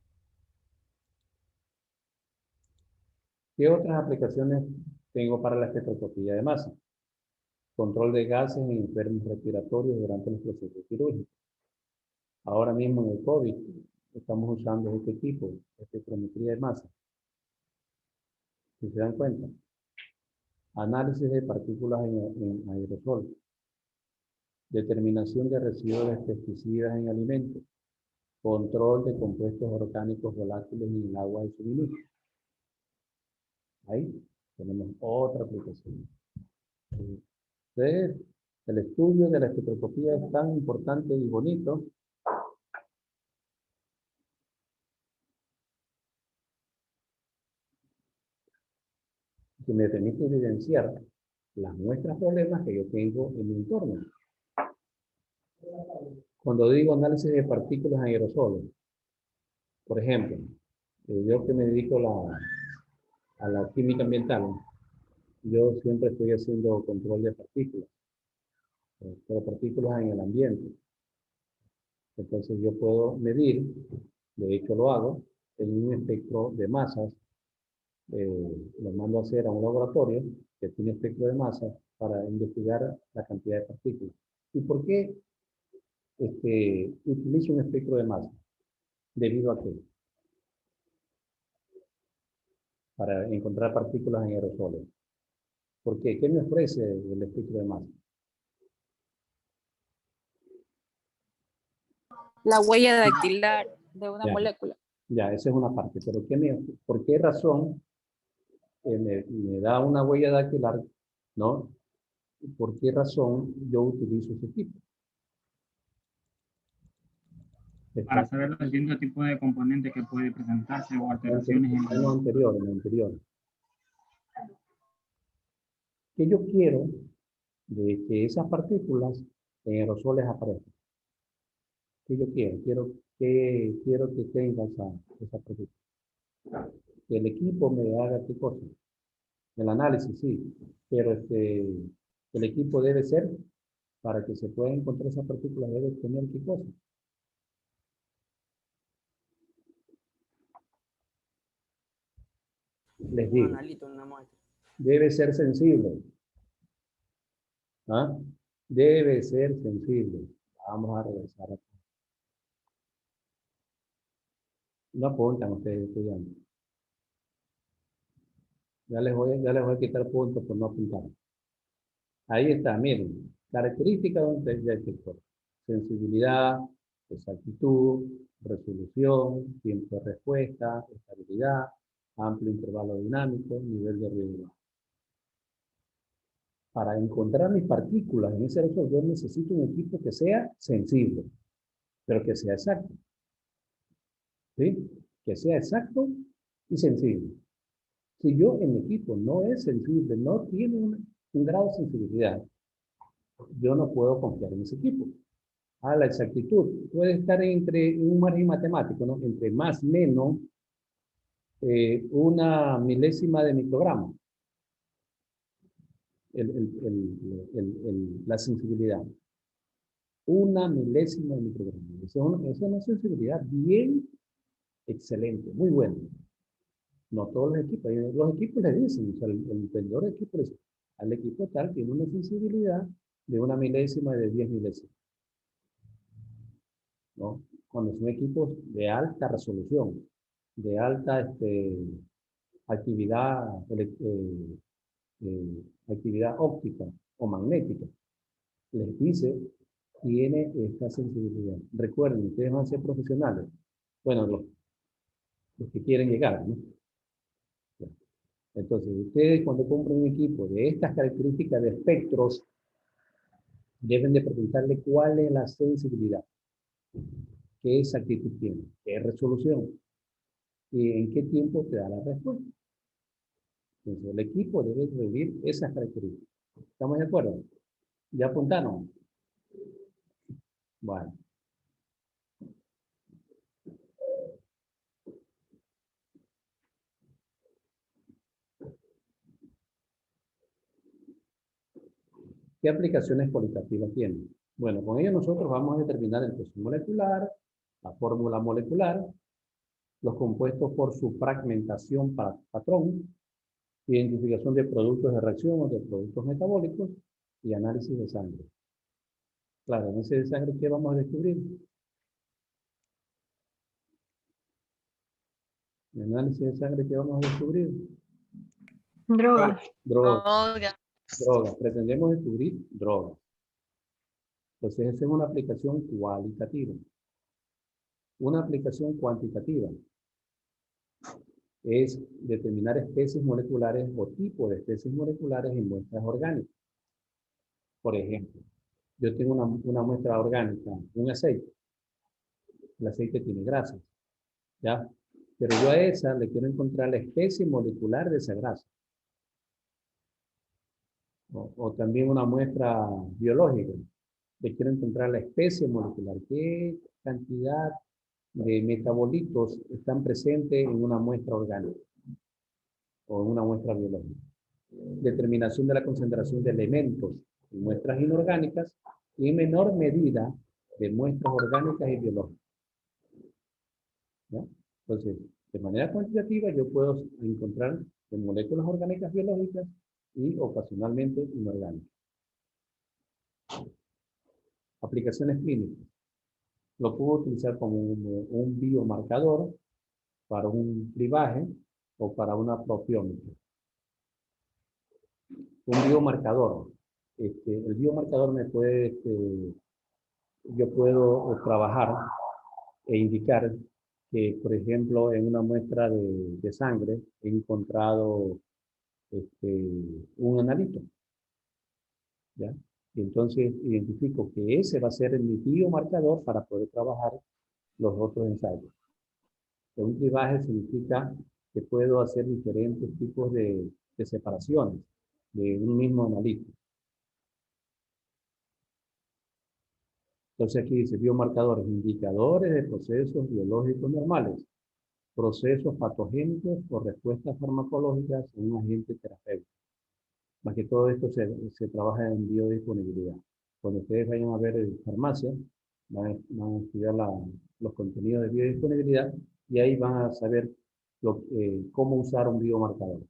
¿Qué otras aplicaciones tengo para la espectroscopía de masa? Control de gases en enfermos respiratorios durante los procesos quirúrgicos. Ahora mismo en el COVID estamos usando este tipo, espectrometría de masa. Si se dan cuenta. Análisis de partículas en aerosol. Determinación de residuos de pesticidas en alimentos. Control de compuestos orgánicos volátiles en el agua de suministro. Ahí tenemos otra aplicación. Entonces, el estudio de la espectroscopía es tan importante y bonito. Que me permite evidenciar las muestras problemas que yo tengo en mi entorno. Cuando digo análisis de partículas en aerosoles, por ejemplo, yo que me dedico a la química ambiental, yo siempre estoy haciendo control de partículas, pero partículas en el ambiente. Entonces yo puedo medir, de hecho lo hago, en un espectro de masas, lo mando a hacer a un laboratorio que tiene espectro de masas para investigar la cantidad de partículas. ¿Y por qué utilizo un espectro de masa? ¿Debido a qué? Para encontrar partículas en aerosoles. ¿Por qué? ¿Qué me ofrece el espectro de masa? La huella dactilar de una Ya. molécula. Ya, esa es una parte. Pero ¿por qué razón me da una huella dactilar? ¿No? ¿Por qué razón yo utilizo ese tipo? Para saber los distintos tipos de componentes que puede presentarse o alteraciones en lo anterior. ¿Qué yo quiero de que esas partículas en aerosoles aparezcan? ¿Qué yo quiero? Quiero que tenga esa partícula. Que el equipo me haga qué cosa. El análisis, sí. Pero el equipo debe ser, para que se pueda encontrar esa partícula, debe tener qué cosa. Les digo. Debe ser sensible. ¿Ah? Debe ser sensible. Vamos a regresar acá. No apuntan ustedes, estudiantes. Ya les voy a quitar puntos por no apuntar. Ahí está, miren. Características de un detector. Sensibilidad, exactitud, resolución, tiempo de respuesta, estabilidad, amplio intervalo dinámico, nivel de ruido. Para encontrar mis partículas en ese aerosol, yo necesito un equipo que sea sensible, pero que sea exacto. ¿Sí? Que sea exacto y sensible. Si yo en mi equipo no es sensible, no tiene un grado de sensibilidad, yo no puedo confiar en ese equipo. La exactitud puede estar entre un margen matemático, ¿no? Entre más menos una milésima de microgramo. La sensibilidad. Una milésima de microgramo. Esa es una sensibilidad bien excelente, muy buena. No todos los equipos le dicen, o sea, el vendedor de equipo le dice, al equipo tal tiene una sensibilidad de una milésima y de 10 milésimas. ¿No? Cuando son equipos de alta resolución, de alta actividad, actividad óptica o magnética, les dice, tiene esta sensibilidad. Recuerden, ustedes van a ser profesionales. Bueno, los que quieren llegar, ¿no? Entonces, ustedes cuando compran un equipo de estas características de espectros, deben de preguntarle cuál es la sensibilidad, qué exactitud tiene, qué resolución y en qué tiempo te da la respuesta. Entonces, el equipo debe reunir esas características. ¿Estamos de acuerdo? ¿Ya apuntaron? Bueno. ¿Qué aplicaciones cualitativas tiene? Bueno, con ello nosotros vamos a determinar el peso molecular, la fórmula molecular, los compuestos por su fragmentación patrón, identificación de productos de reacción o de productos metabólicos y análisis de sangre. Claro, análisis de sangre, ¿qué vamos a descubrir? El análisis de sangre, ¿qué vamos a descubrir? Drogas. Drogas. Drogas. Pretendemos descubrir drogas. Entonces, esa es una aplicación cualitativa. Una aplicación cuantitativa es determinar especies moleculares o tipo de especies moleculares en muestras orgánicas. Por ejemplo, yo tengo una muestra orgánica, un aceite. El aceite tiene grasas, ¿ya? Pero yo a esa le quiero encontrar la especie molecular de esa grasa. O también una muestra biológica. Le quiero encontrar la especie molecular. ¿Qué cantidad de metabolitos están presentes en una muestra orgánica o en una muestra biológica? Determinación de la concentración de elementos en muestras inorgánicas y en menor medida de muestras orgánicas y biológicas. ¿No? Entonces, de manera cuantitativa yo puedo encontrar en moléculas orgánicas biológicas y ocasionalmente inorgánicas. Aplicaciones clínicas. Lo puedo utilizar como un biomarcador para un cribaje o para una propiómica. Un biomarcador. El biomarcador me puede, yo puedo trabajar e indicar que, por ejemplo, en una muestra de sangre he encontrado un analito, ¿ya? Y entonces identifico que ese va a ser mi biomarcador para poder trabajar los otros ensayos. Un cribaje significa que puedo hacer diferentes tipos de separaciones de un mismo analito. Entonces aquí dice biomarcadores, indicadores de procesos biológicos normales, procesos patogénicos o respuestas farmacológicas en un agente terapéutico. Más que todo esto se trabaja en biodisponibilidad. Cuando ustedes vayan a ver en farmacia, van a estudiar los contenidos de biodisponibilidad y ahí van a saber cómo usar un biomarcador.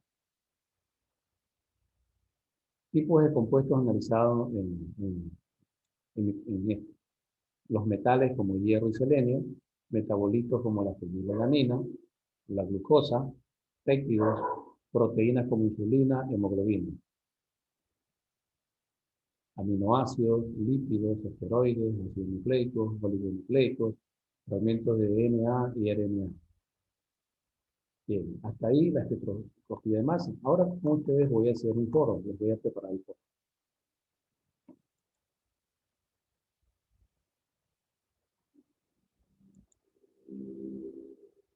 Tipos de compuestos analizados en esto. Los metales como hierro y selenio, metabolitos como la fenilalanina, la glucosa, péptidos, proteínas como insulina, hemoglobina, aminoácidos, lípidos, esteroides, ácidos nucleicos, oligonucleicos, fragmentos de DNA y RNA. Bien, hasta ahí la espectroscopía de masa. Ahora con ustedes voy a hacer un foro, les voy a preparar el foro.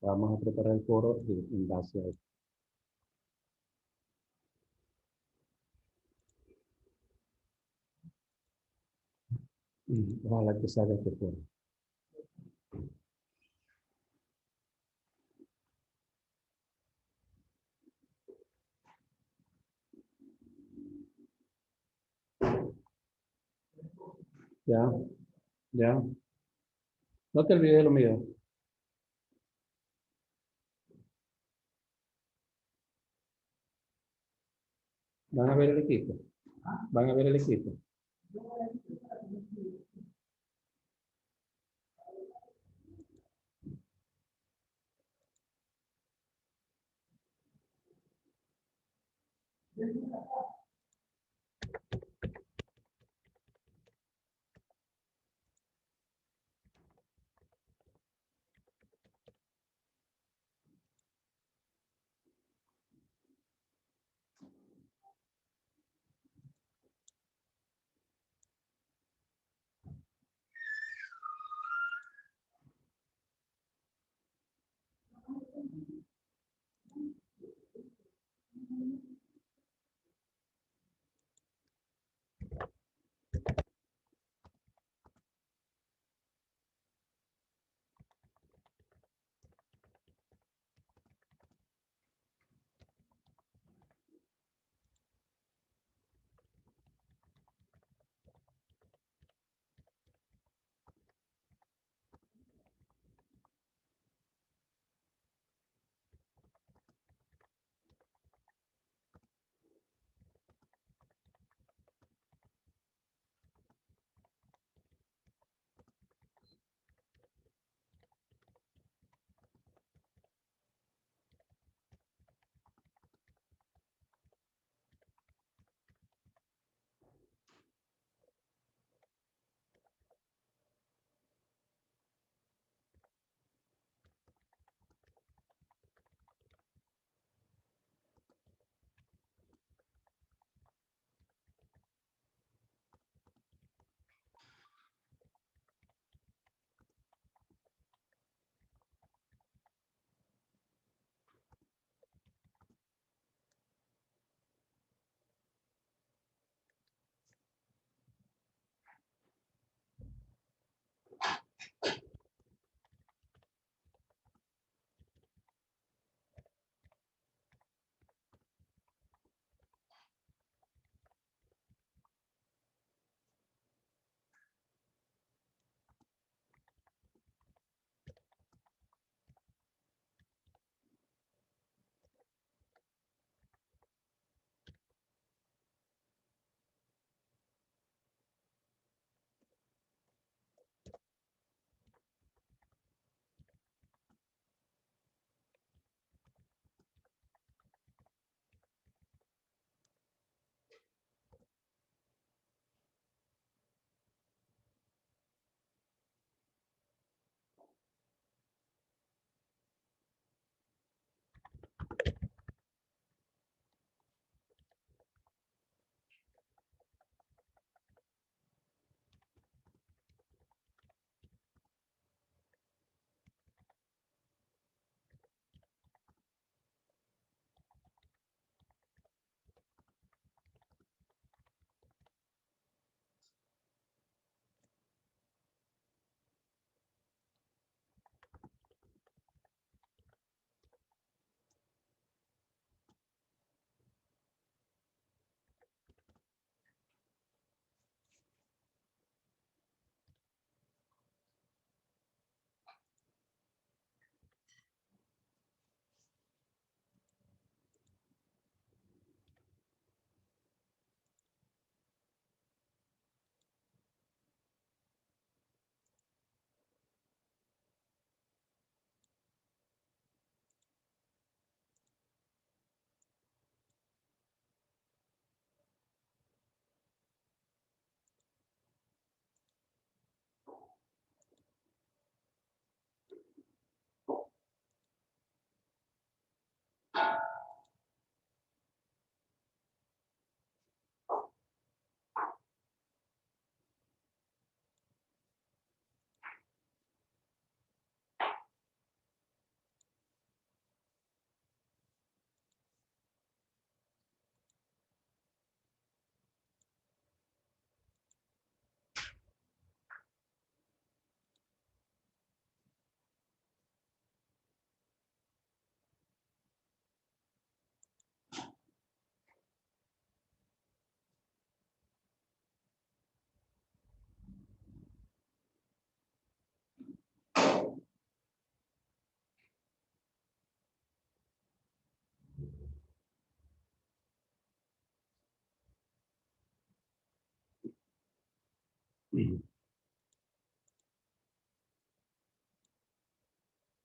Vamos a preparar el foro en base a esto. Ojalá que salga este foro. Ya, ya. No te olvides de lo mío. Van a ver el equipo. Van a ver el equipo.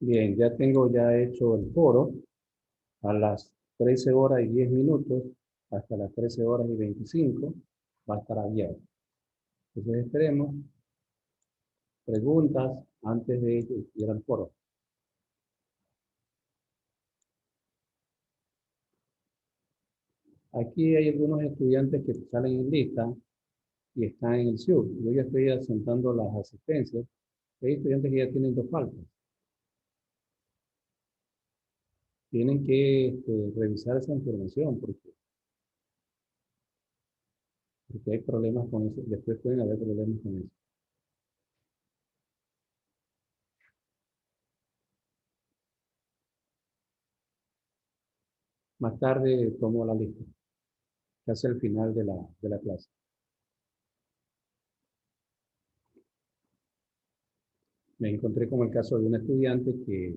Bien, ya hecho el foro a las 13 horas y 10 minutos. hasta las 13:25 va a estar abierto. Entonces esperemos preguntas antes de que ir al foro. Aquí hay algunos estudiantes que salen en lista y están en el SIUP. Yo ya estoy asentando las asistencias. Hay estudiantes que ya tienen 2 faltas. Tienen que revisar esa información porque hay problemas con eso. Después pueden haber problemas con eso. Más tarde tomo la lista, casi al final de la clase. Me encontré con el caso de un estudiante que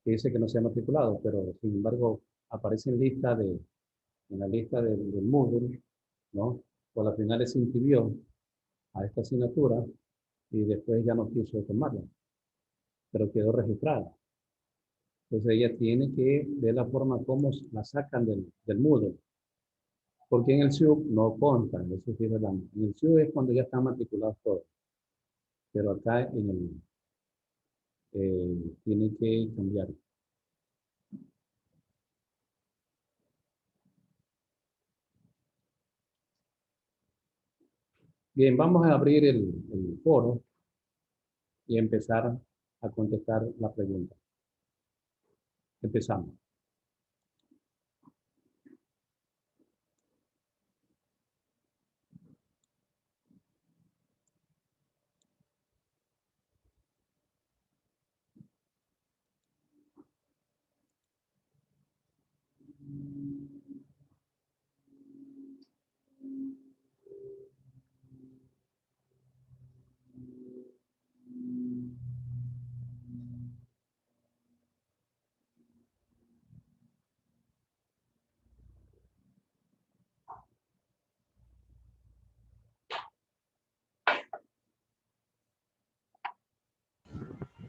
dice que no se ha matriculado, pero sin embargo aparece en la lista del Moodle, ¿no? Por la final se inscribió a esta asignatura y después ya no quiso tomarla, pero quedó registrada. Entonces ella tiene que ver la forma como la sacan del Moodle, porque en el SIUP no contan, eso sí es verdad. En el SIUP es cuando ya están matriculados todos, pero acá en el tiene que cambiar. Bien, vamos a abrir el foro y empezar a contestar la pregunta. Empezamos.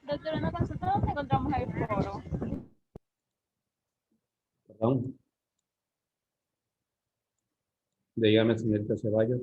Doctora, ¿no consulta dónde encontramos el foro? Perdón. Dígame, señorita Ceballos.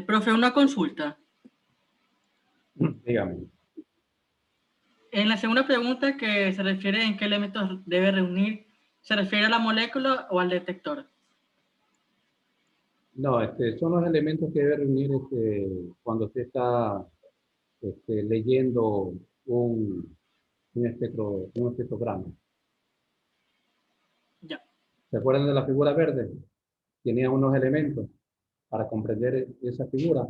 Profe, una consulta. Dígame. En la segunda pregunta que se refiere en qué elementos debe reunir, ¿se refiere a la molécula o al detector? No, son los elementos que debe reunir cuando usted está leyendo un espectrograma. Ya. ¿Se acuerdan de la figura verde? Tenía unos elementos para comprender esa figura.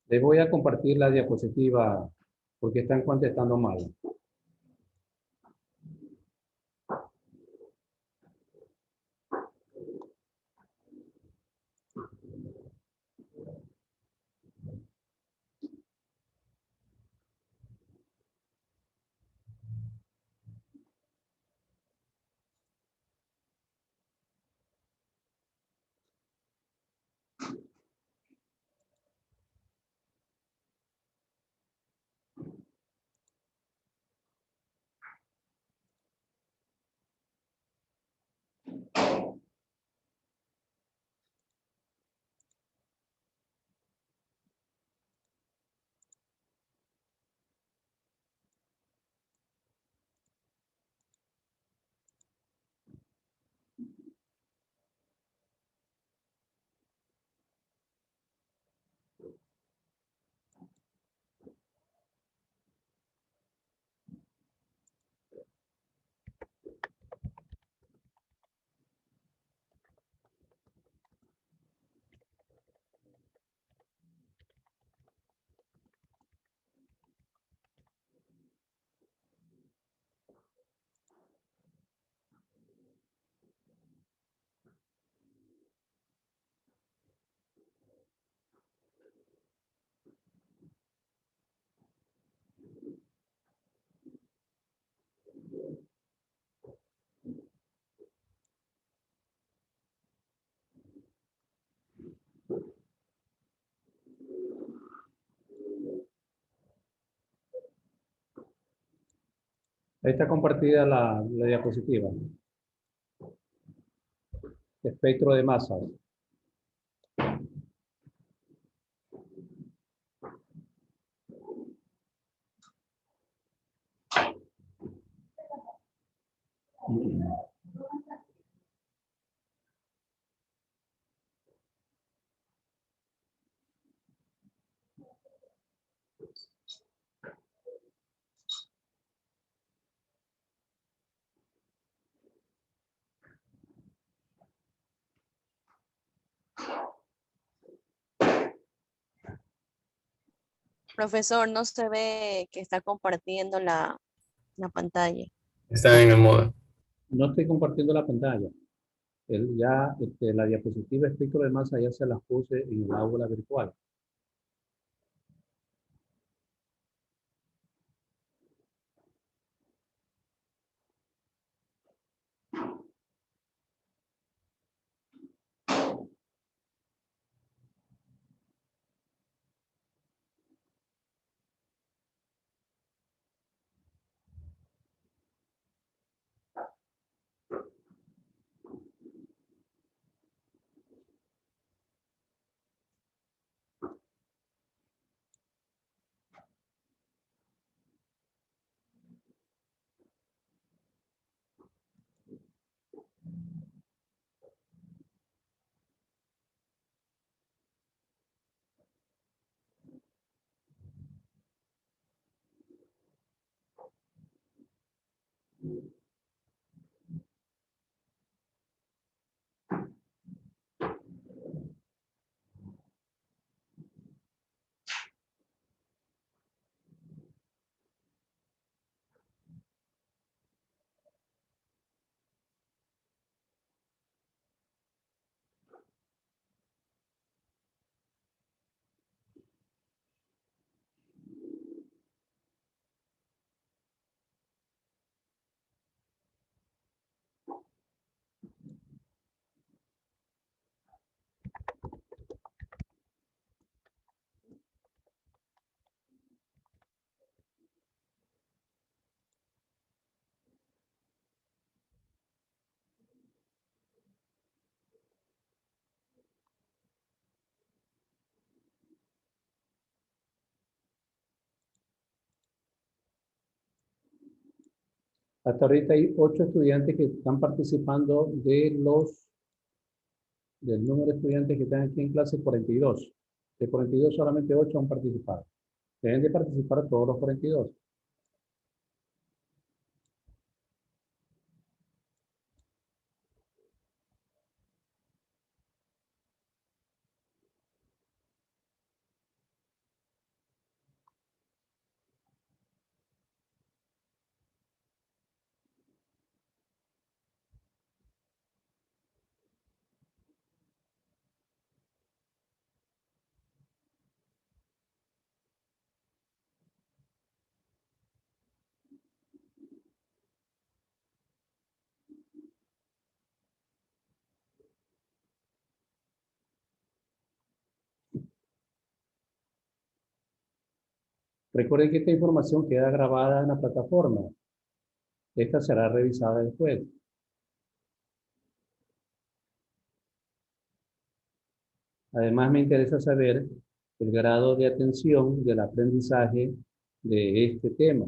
Les voy a compartir la diapositiva porque están contestando mal. Ahí está compartida la diapositiva. Espectro de masas. Profesor, no se ve que está compartiendo la pantalla. Está en el modo. No estoy compartiendo la pantalla. La diapositiva espectro de masa ya se las puse en el aula virtual. Hasta ahorita hay 8 estudiantes que están participando del número de estudiantes que están aquí en clase 42. De 42 solamente 8 han participado. Deben de participar todos los 42. Recuerden que esta información queda grabada en la plataforma. Esta será revisada después. Además, me interesa saber el grado de atención del aprendizaje de este tema.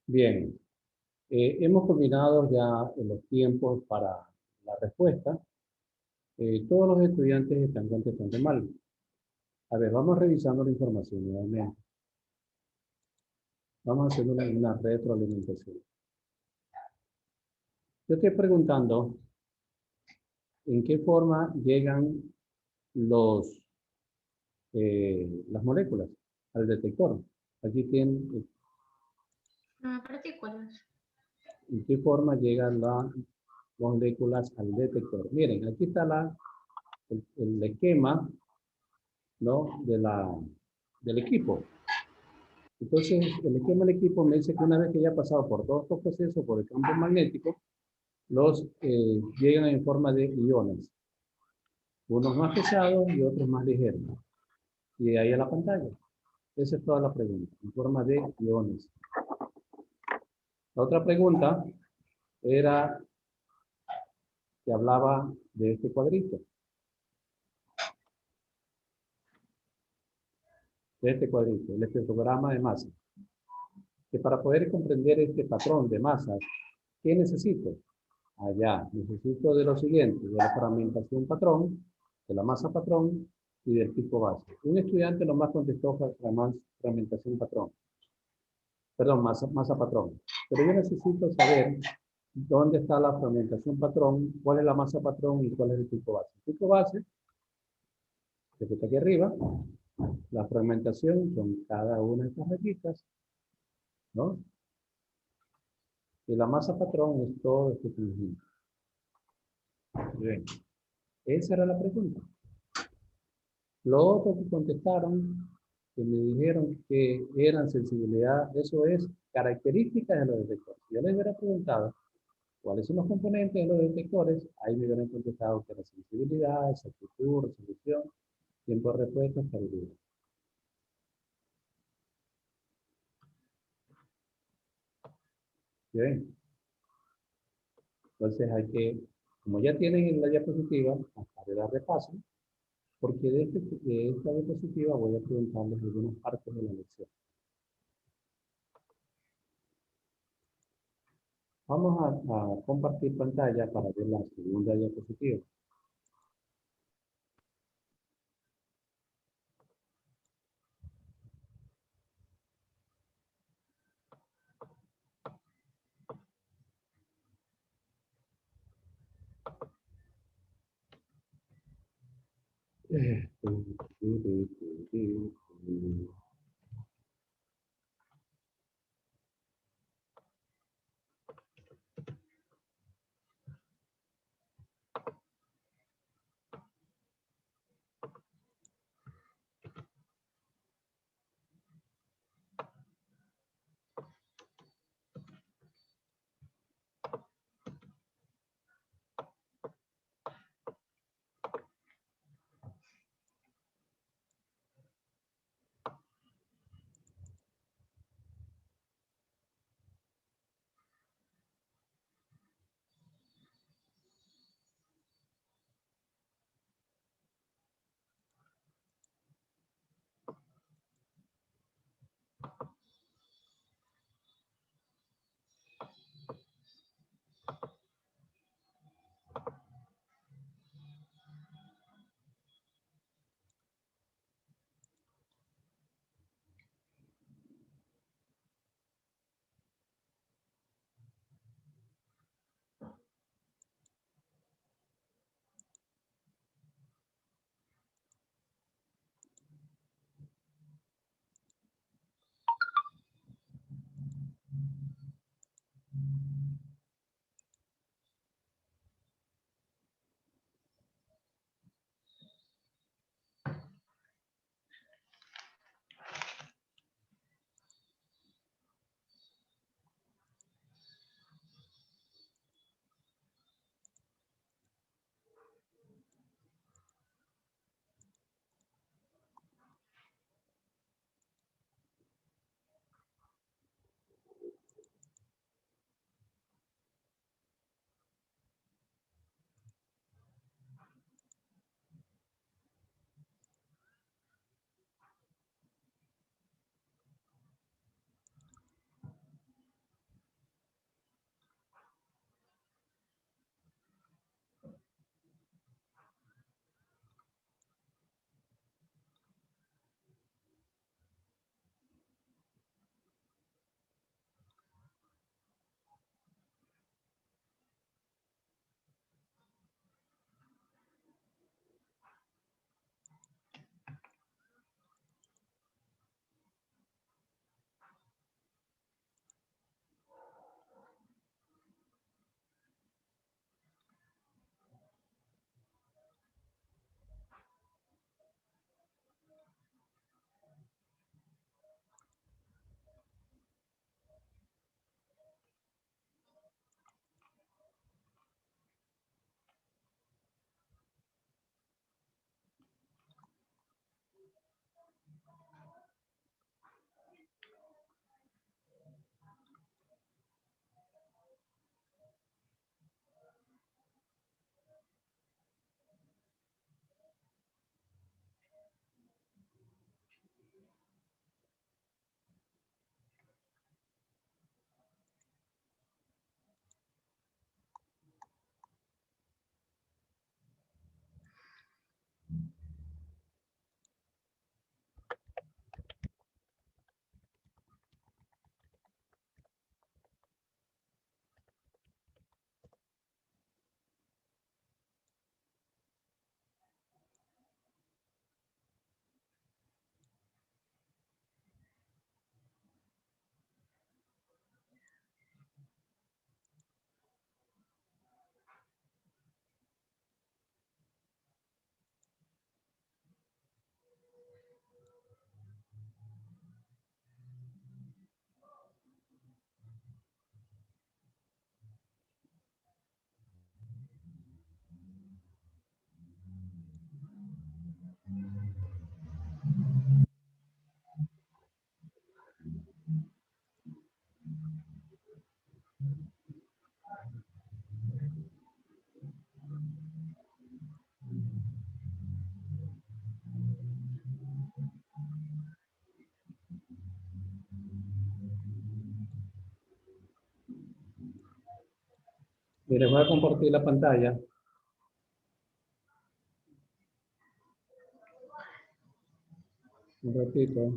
Bien, hemos combinado ya los tiempos para la respuesta. Todos los estudiantes están contestando mal. A ver, vamos revisando la información nuevamente. Vamos haciendo una retroalimentación. Yo estoy preguntando en qué forma llegan las moléculas al detector. Aquí tienen Partículas. en qué forma llegan las moléculas al detector. Miren, aquí está el esquema, ¿no? del equipo. Entonces, el esquema del equipo me dice que una vez que ya ha pasado por todos estos procesos, por el campo magnético, llegan en forma de iones. Unos más pesados y otros más ligeros. Y ahí a la pantalla. Esa es toda la pregunta, en forma de iones. La otra pregunta era que hablaba de este cuadrito. De este cuadrito, el espectrograma de masa. Que para poder comprender este patrón de masas, ¿qué necesito? Allá, necesito de lo siguiente, de la fragmentación patrón, de la masa patrón y del tipo base. Un estudiante nomás contestó fragmentación patrón. Perdón, masa patrón. Pero yo necesito saber dónde está la fragmentación patrón, cuál es la masa patrón y cuál es el tipo base. El tipo base, que está aquí arriba, la fragmentación son cada una de estas rayitas, ¿no? Y la masa patrón es todo este conjunto. Bien, esa era la pregunta. Lo otro que contestaron, que me dijeron que eran sensibilidad, eso es características de los detectores. Yo les hubiera preguntado cuáles son los componentes de los detectores, ahí me hubieran contestado que era sensibilidad, exactitud, resolución, tiempo de respuesta, estabilidad. Bien. Entonces hay que, como ya tienen la diapositiva, haré la repaso, porque de esta diapositiva voy a preguntarles algunas partes de la lección. Vamos a compartir pantalla para ver la segunda diapositiva. Miren, voy a compartir la pantalla. Un ratito.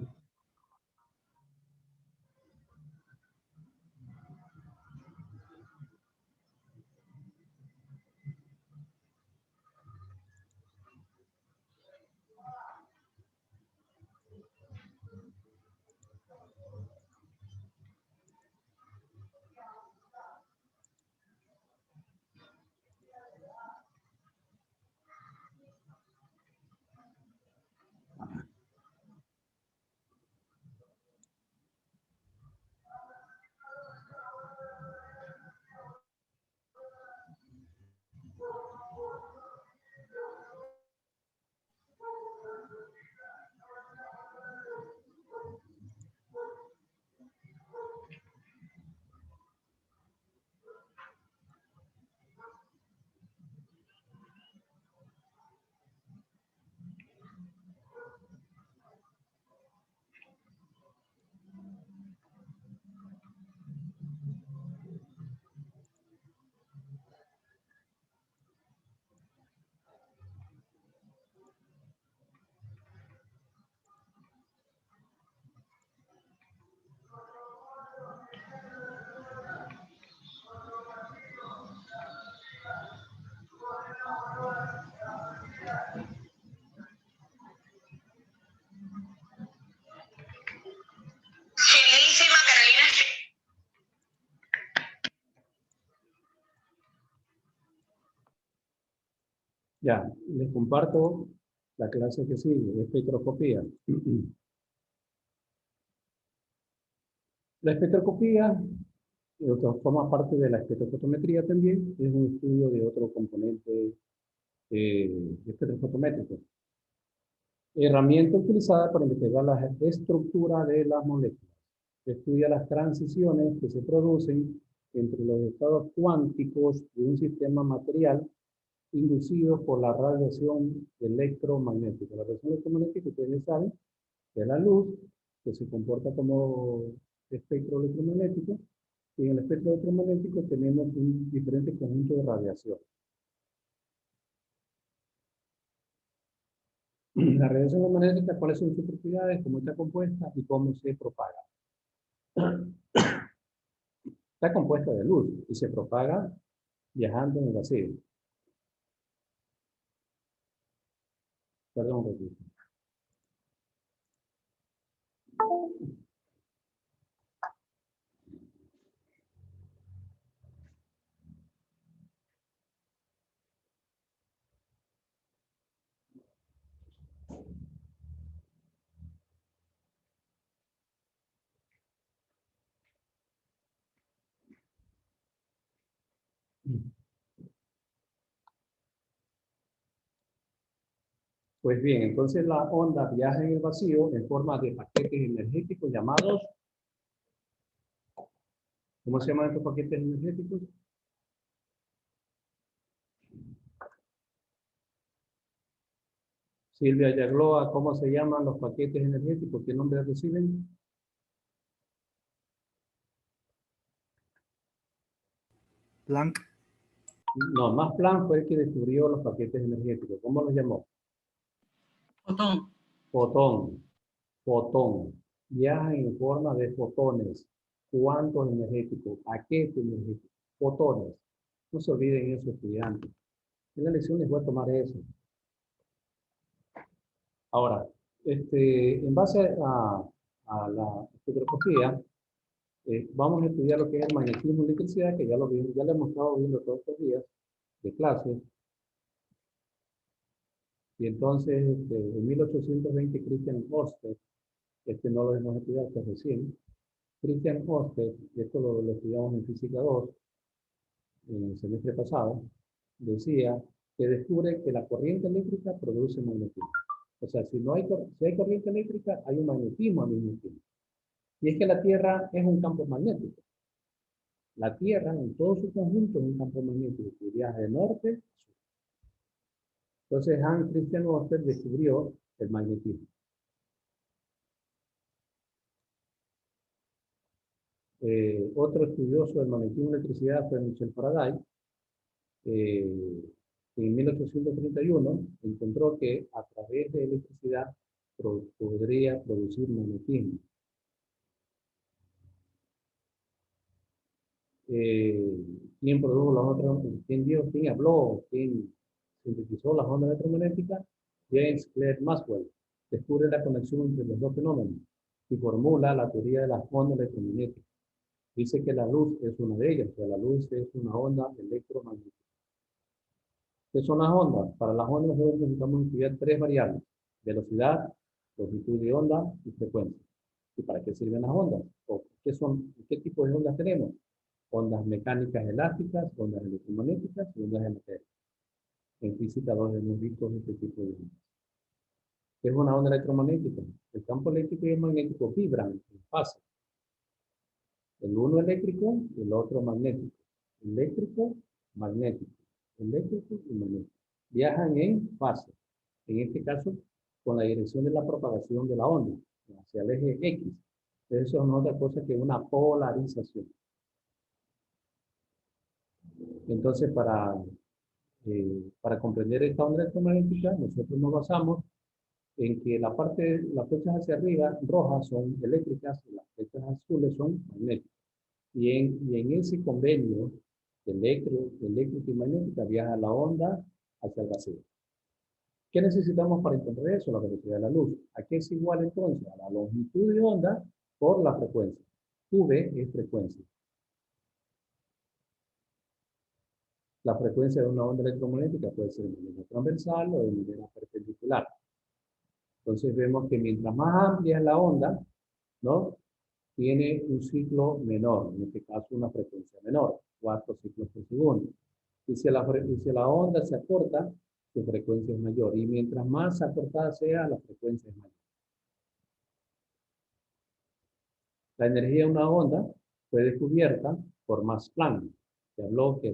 Ya, les comparto la clase que sigue, de espectroscopía. La espectroscopía forma parte de la espectrofotometría también, es un estudio de otro componente espectrofotométrico. Herramienta utilizada para investigar la estructura de las moléculas. Estudia las transiciones que se producen entre los estados cuánticos de un sistema material inducidos por la radiación electromagnética. La radiación electromagnética, ustedes saben, es la luz que se comporta como espectro electromagnético, y en el espectro electromagnético tenemos un diferente conjunto de radiación. La radiación electromagnética, ¿cuáles son sus propiedades? ¿Cómo está compuesta y cómo se propaga? Está compuesta de luz y se propaga viajando en el vacío. Perdón, repito. Pues bien, entonces la onda viaja en el vacío en forma de paquetes energéticos llamados, ¿cómo se llaman estos paquetes energéticos? Silvia Yagloa, ¿cómo se llaman los paquetes energéticos? ¿Qué nombre reciben? Planck. No, Max Planck fue el que descubrió los paquetes energéticos. ¿Cómo los llamó? Fotón. Fotón. Fotón. Viajan en forma de fotones. ¿Cuántos energéticos? ¿Paquetes energéticos? Fotones. No se olviden eso, estudiantes. En la lección les voy a tomar eso. Ahora, en base a la espectroscopía, vamos a estudiar lo que es el magnetismo y electricidad, que ya lo hemos estado viendo todos estos días de clase. Y entonces, en 1820, Christian Ørsted, no lo hemos estudiado hasta recién, Christian Ørsted, esto lo estudiamos en Física 2, en el semestre pasado, decía que descubre que la corriente eléctrica produce magnetismo. O sea, si hay corriente eléctrica, hay un magnetismo al mismo tiempo. Y es que la Tierra es un campo magnético. La Tierra, en todo su conjunto, es un campo magnético que viaja de norte a sur. Entonces, Hans Christian Ørsted descubrió el magnetismo. Otro estudioso del magnetismo y electricidad fue Michel Faraday, en 1831 encontró que a través de electricidad podría producir magnetismo. ¿Quién produjo las otras? ¿Quién habló? ¿Quién sintetizó las ondas electromagnéticas? James Clerk Maxwell descubre la conexión entre los dos fenómenos y formula la teoría de las ondas electromagnéticas. Dice que la luz es una de ellas, que la luz es una onda electromagnética. ¿Qué son las ondas? Para las ondas nosotros necesitamos estudiar tres variables: velocidad, longitud de onda y frecuencia. ¿Y para qué sirven las ondas? ¿O qué tipo de ondas tenemos? Ondas mecánicas elásticas, ondas electromagnéticas y ondas de materia. En física 2 hemos visto este tipo de ondas. ¿Qué es una onda electromagnética? El campo eléctrico y el magnético vibran en fase. El uno eléctrico y el otro magnético. Eléctrico, magnético. Eléctrico y magnético. Viajan en fase. En este caso, con la dirección de la propagación de la onda, hacia el eje X. Eso no es otra cosa que una polarización. Entonces, para comprender esta onda electromagnética, nosotros nos basamos en que las flechas hacia arriba, rojas, son eléctricas, y las flechas azules son magnéticas. Y en ese convenio eléctrica y magnética viaja la onda hacia el vacío. ¿Qué necesitamos para entender eso? La velocidad de la luz. ¿A qué es igual entonces? A la longitud de onda por la frecuencia. V es frecuencia. La frecuencia de una onda electromagnética puede ser de manera transversal o de manera perpendicular. Entonces vemos que mientras más amplia es la onda, ¿no? Tiene un ciclo menor, en este caso una frecuencia menor, 4 ciclos por segundo. Y si la onda se acorta, su frecuencia es mayor. Y mientras más acortada sea, la frecuencia es mayor. La energía de una onda fue descubierta por Max Planck, que habló que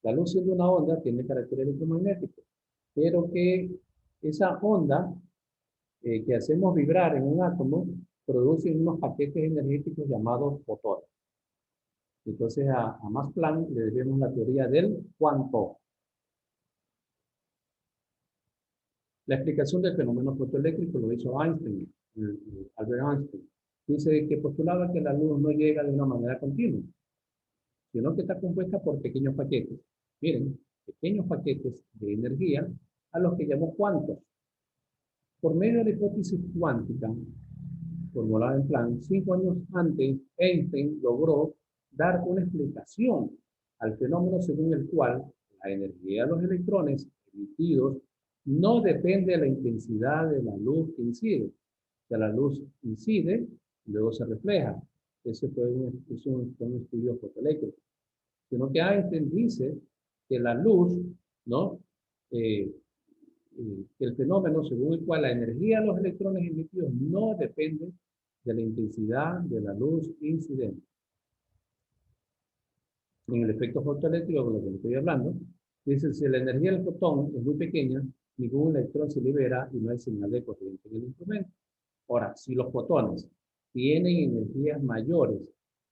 la luz siendo una onda tiene carácter electromagnético, pero que esa onda que hacemos vibrar en un átomo produce unos paquetes energéticos llamados fotones. Entonces a Max Planck le debemos la teoría del cuanto. La explicación del fenómeno fotoeléctrico lo hizo Einstein, Albert Einstein. Dice que postulaba que la luz no llega de una manera continua, sino que está compuesta por pequeños paquetes. Miren, pequeños paquetes de energía a los que llamó cuantos. Por medio de la hipótesis cuántica, formulada en Planck, 5 años antes, Einstein logró dar una explicación al fenómeno según el cual la energía de los electrones emitidos no depende de la intensidad de la luz que incide. O sea, la luz incide y luego se refleja. Ese fue un estudio fotoeléctrico. Sino que Einstein dice que la luz, ¿no? El fenómeno según el cual la energía de los electrones emitidos no depende de la intensidad de la luz incidente. En el efecto fotoeléctrico, de lo que le estoy hablando, dice, si la energía del fotón es muy pequeña, ningún electrón se libera y no hay señal de corriente en el instrumento. Ahora, si los fotones tienen energías mayores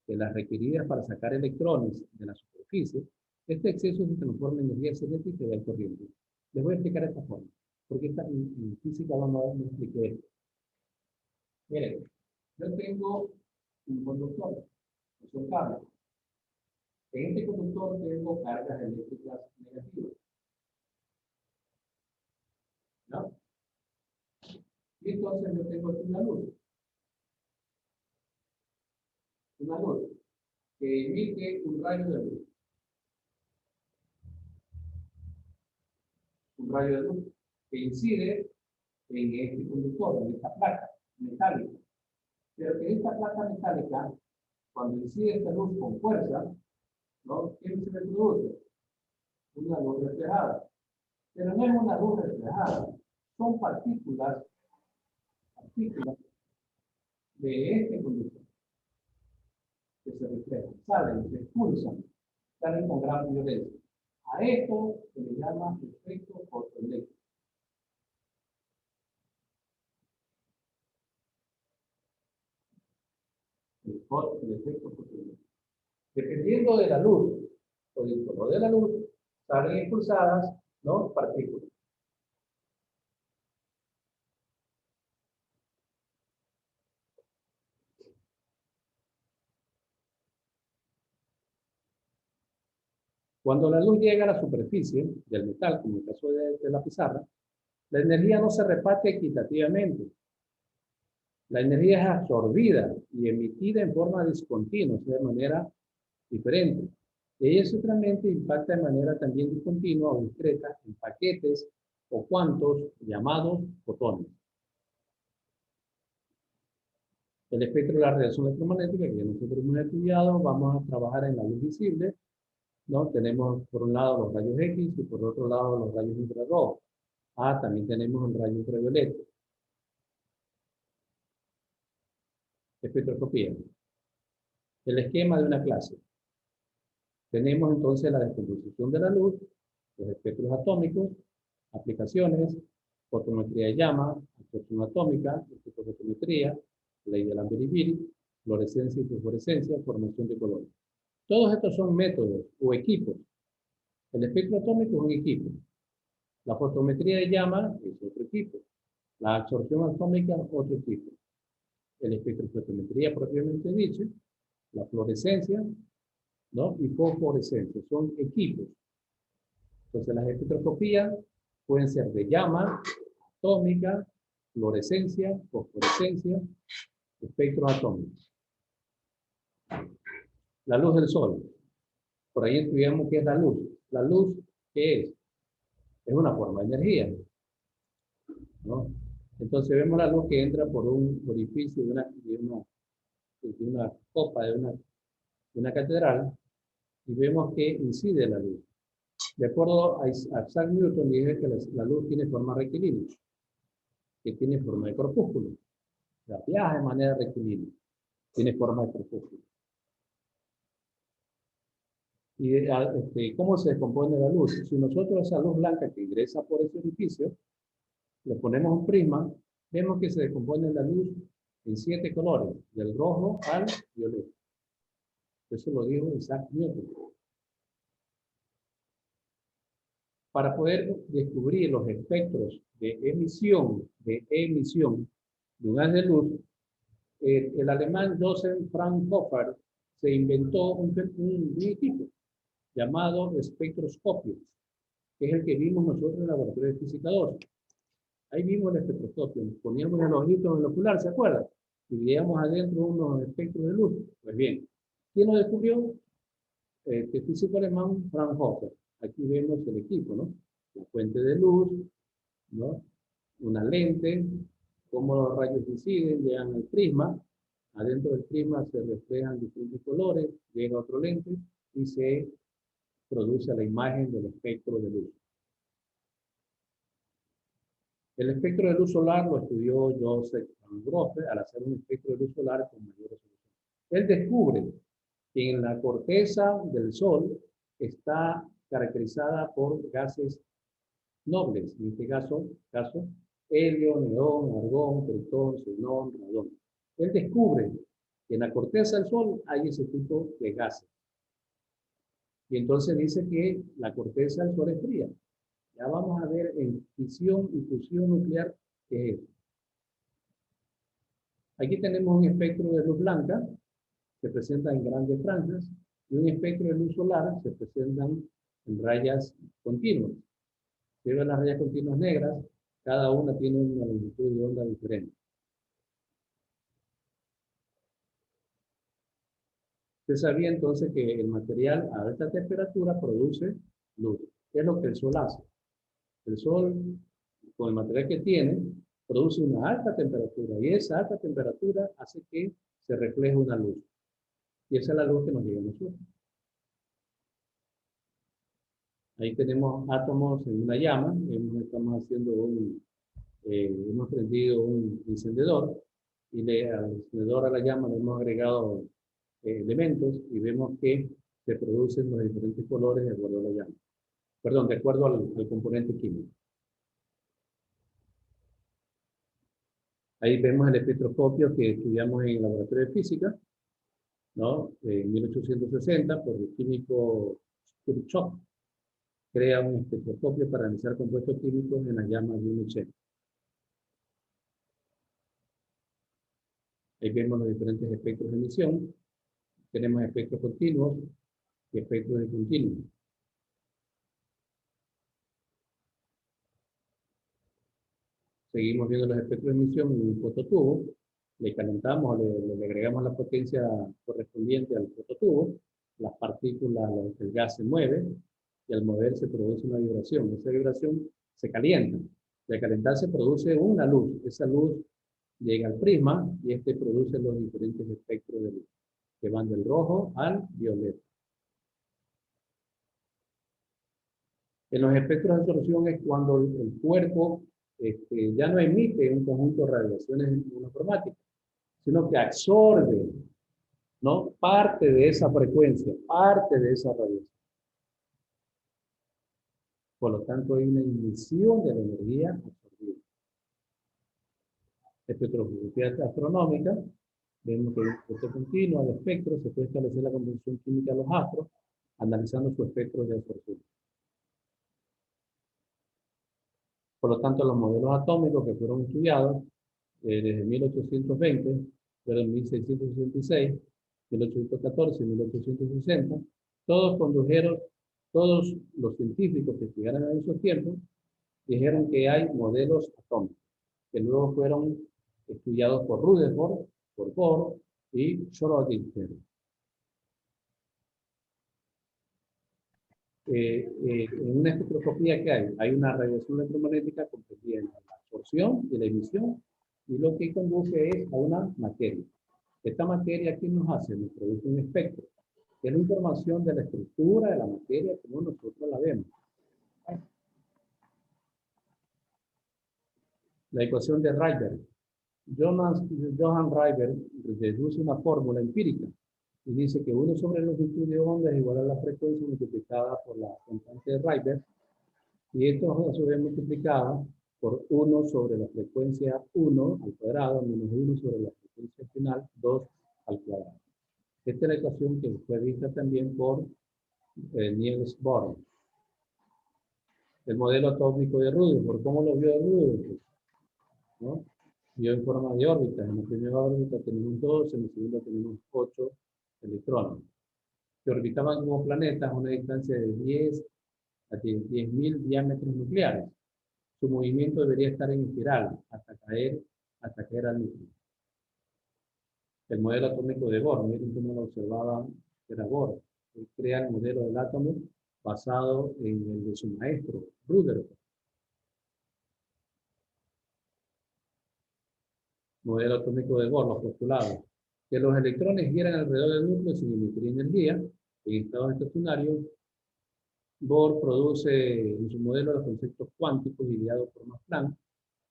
que las requeridas para sacar electrones de la superficie, este exceso se transforma en energía cinética y hay corriente. Les voy a explicar esta forma, porque en física vamos a explicar esto. Miren, yo tengo un conductor, es un cable. En este conductor tengo cargas eléctricas negativas, ¿no? Y entonces yo tengo aquí una luz que emite un rayo de luz. Un rayo de luz que incide en este conductor, en esta placa metálica. Pero que esta placa metálica, cuando incide esta luz con fuerza, ¿no? ¿Qué se le produce? Una luz reflejada. Pero no es una luz reflejada, son partículas de este conductor que se reflejan, salen, se expulsan, salen con gran violencia. A esto se le llama efecto fotoeléctrico. El efecto fotoeléctrico. Dependiendo de la luz o del color de la luz, salen expulsadas, ¿no? Partículas. Cuando la luz llega a la superficie del metal, como en el caso de la pizarra, la energía no se reparte equitativamente. La energía es absorbida y emitida en forma discontinua, o sea, de manera diferente. Y ella sutilmente impacta de manera también discontinua o discreta en paquetes o cuantos llamados fotones. El espectro de la radiación electromagnética que nosotros hemos estudiado, vamos a trabajar en la luz visible, ¿no? Tenemos por un lado los rayos X y por otro lado los rayos infrarrojos. También tenemos el rayo ultravioleta. Espectroscopía. El esquema de una clase. Tenemos entonces la descomposición de la luz, los espectros atómicos, aplicaciones, fotometría de llama, absorción atómica, espectrofotometría, ley de Lambert-Eaton, fluorescencia y fosforescencia, formación de colores. Todos estos son métodos o equipos. El espectro atómico es un equipo. La fotometría de llama es otro equipo. La absorción atómica es otro equipo. El espectrofotometría propiamente dicho, la fluorescencia, ¿no? Y fosforescencia, son equipos. Entonces las espectroscopías pueden ser de llama, atómica, fluorescencia, fosforescencia, espectros atómicos. La luz del sol. Por ahí estudiamos qué es la luz. La luz, ¿qué es? Es una forma de energía, ¿no? Entonces vemos la luz que entra por un orificio de una copa de una catedral y vemos que incide la luz. De acuerdo a Isaac Newton, dice que la luz tiene forma rectilínea, que tiene forma de corpúsculo. O sea, viaja de manera rectilínea, tiene forma de corpúsculo. ¿Y cómo se descompone la luz? Si nosotros esa luz blanca que ingresa por ese orificio, le ponemos un prisma, vemos que se descompone la luz en 7 colores, del rojo al violeta. Eso lo dijo Isaac Newton. Para poder descubrir los espectros de emisión de un haz de luz, el alemán Joseph Fraunhofer se inventó un equipo llamado espectroscopio, que es el que vimos nosotros en el laboratorio de física 2. Ahí vimos el espectroscopio, nos poníamos el ojito en el ocular, ¿se acuerdan? Y veíamos adentro unos espectros de luz. Pues bien, ¿quién lo descubrió? El físico alemán Fraunhofer. Aquí vemos el equipo, ¿no? La fuente de luz, ¿no? Una lente, cómo los rayos inciden, llegan al prisma. Adentro del prisma se reflejan diferentes colores, llega otro lente y se produce la imagen del espectro de luz. El espectro de luz solar lo estudió Joseph Van Grove al hacer un espectro de luz solar con mayor resolución. Él descubre que en la corteza del Sol está caracterizada por gases nobles, en este caso helio, neón, argón, tritón, xenón, radón. Él descubre que en la corteza del Sol hay ese tipo de gases. Y entonces dice que la corteza del Sol es fría. Ya vamos a ver en fisión y fusión nuclear qué es. Aquí tenemos un espectro de luz blanca, se presenta en grandes franjas, y un espectro de luz solar se presentan en rayas continuas. Pero las rayas continuas negras, cada una tiene una longitud de onda diferente. Se sabía entonces que el material a alta temperatura produce luz. ¿Qué es lo que el Sol hace? El Sol, con el material que tiene, produce una alta temperatura y esa alta temperatura hace que se refleje una luz. Y esa es la luz que nos llega a nosotros. Ahí tenemos átomos en una llama, estamos haciendo hemos prendido un encendedor y al encendedor, a la llama, le hemos agregado elementos y vemos que se producen los diferentes colores de acuerdo a la llama. Perdón, de acuerdo al componente químico. Ahí vemos el espectroscopio que estudiamos en el laboratorio de física, ¿no? En 1860 por el químico Kirchhoff. crea un espectroscopio para analizar compuestos químicos en las llamas de un mechero. Ahí vemos los diferentes espectros de emisión. Tenemos espectros continuos y espectros discontinuos. Seguimos viendo los espectros de emisión en un fototubo. Le calentamos, le agregamos la potencia correspondiente al fototubo. Las partículas, el gas se mueve y al moverse produce una vibración. Esa vibración se calienta. Y al calentarse produce una luz. Esa luz llega al prisma y este produce los diferentes espectros de luz, que van del rojo al violeta. En los espectros de absorción es cuando el cuerpo ya no emite un conjunto de radiaciones monocromáticas, sino que absorbe, ¿no?, parte de esa frecuencia, parte de esa radiación. Por lo tanto, hay una emisión de la energía absorbida. Espectroscopía astronómica, vemos que en efecto continuo al espectro se puede establecer la composición química de los astros, analizando su espectro de absorción. Por lo tanto, los modelos atómicos que fueron estudiados desde 1820, pero en 1666, 1814 y 1860, todos condujeron, todos los científicos que estudiaron en esos tiempos, dijeron que hay modelos atómicos, que luego fueron estudiados por Rutherford, por Bohr y Schrödinger. En una espectroscopía que hay una radiación electromagnética comprendida en la absorción y la emisión, y lo que conduce es a una materia. Esta materia, ¿qué nos hace? Nos produce un espectro, que es la información de la estructura de la materia como nosotros la vemos. La ecuación de Rydberg. Johann Rydberg deduce una fórmula empírica y dice que 1 sobre la longitud de onda es igual a la frecuencia multiplicada por la constante de Rydberg, y esto a su vez multiplicada por 1 sobre la frecuencia 1 al cuadrado menos 1 sobre la frecuencia final 2 al cuadrado. Esta es la ecuación que fue vista también por Niels Bohr. El modelo atómico de Rutherford, ¿cómo lo vio Rutherford? ¿No? Vio en forma de órbitas. En la primera órbita tenemos 2, en la segunda tenemos 8 electrones, que orbitaban como planetas a una distancia de 10 a 10.000 diámetros nucleares. Su movimiento debería estar en espiral hasta caer al núcleo. El modelo atómico de Bohr, miren cómo lo observaba, era Bohr. Él crea el modelo del átomo basado en el de su maestro, Rutherford. Modelo atómico de Bohr, los postulados. Que los electrones giran alrededor del núcleo sin emitir energía. En estados estacionarios, Bohr produce en su modelo los conceptos cuánticos ideados por Max Planck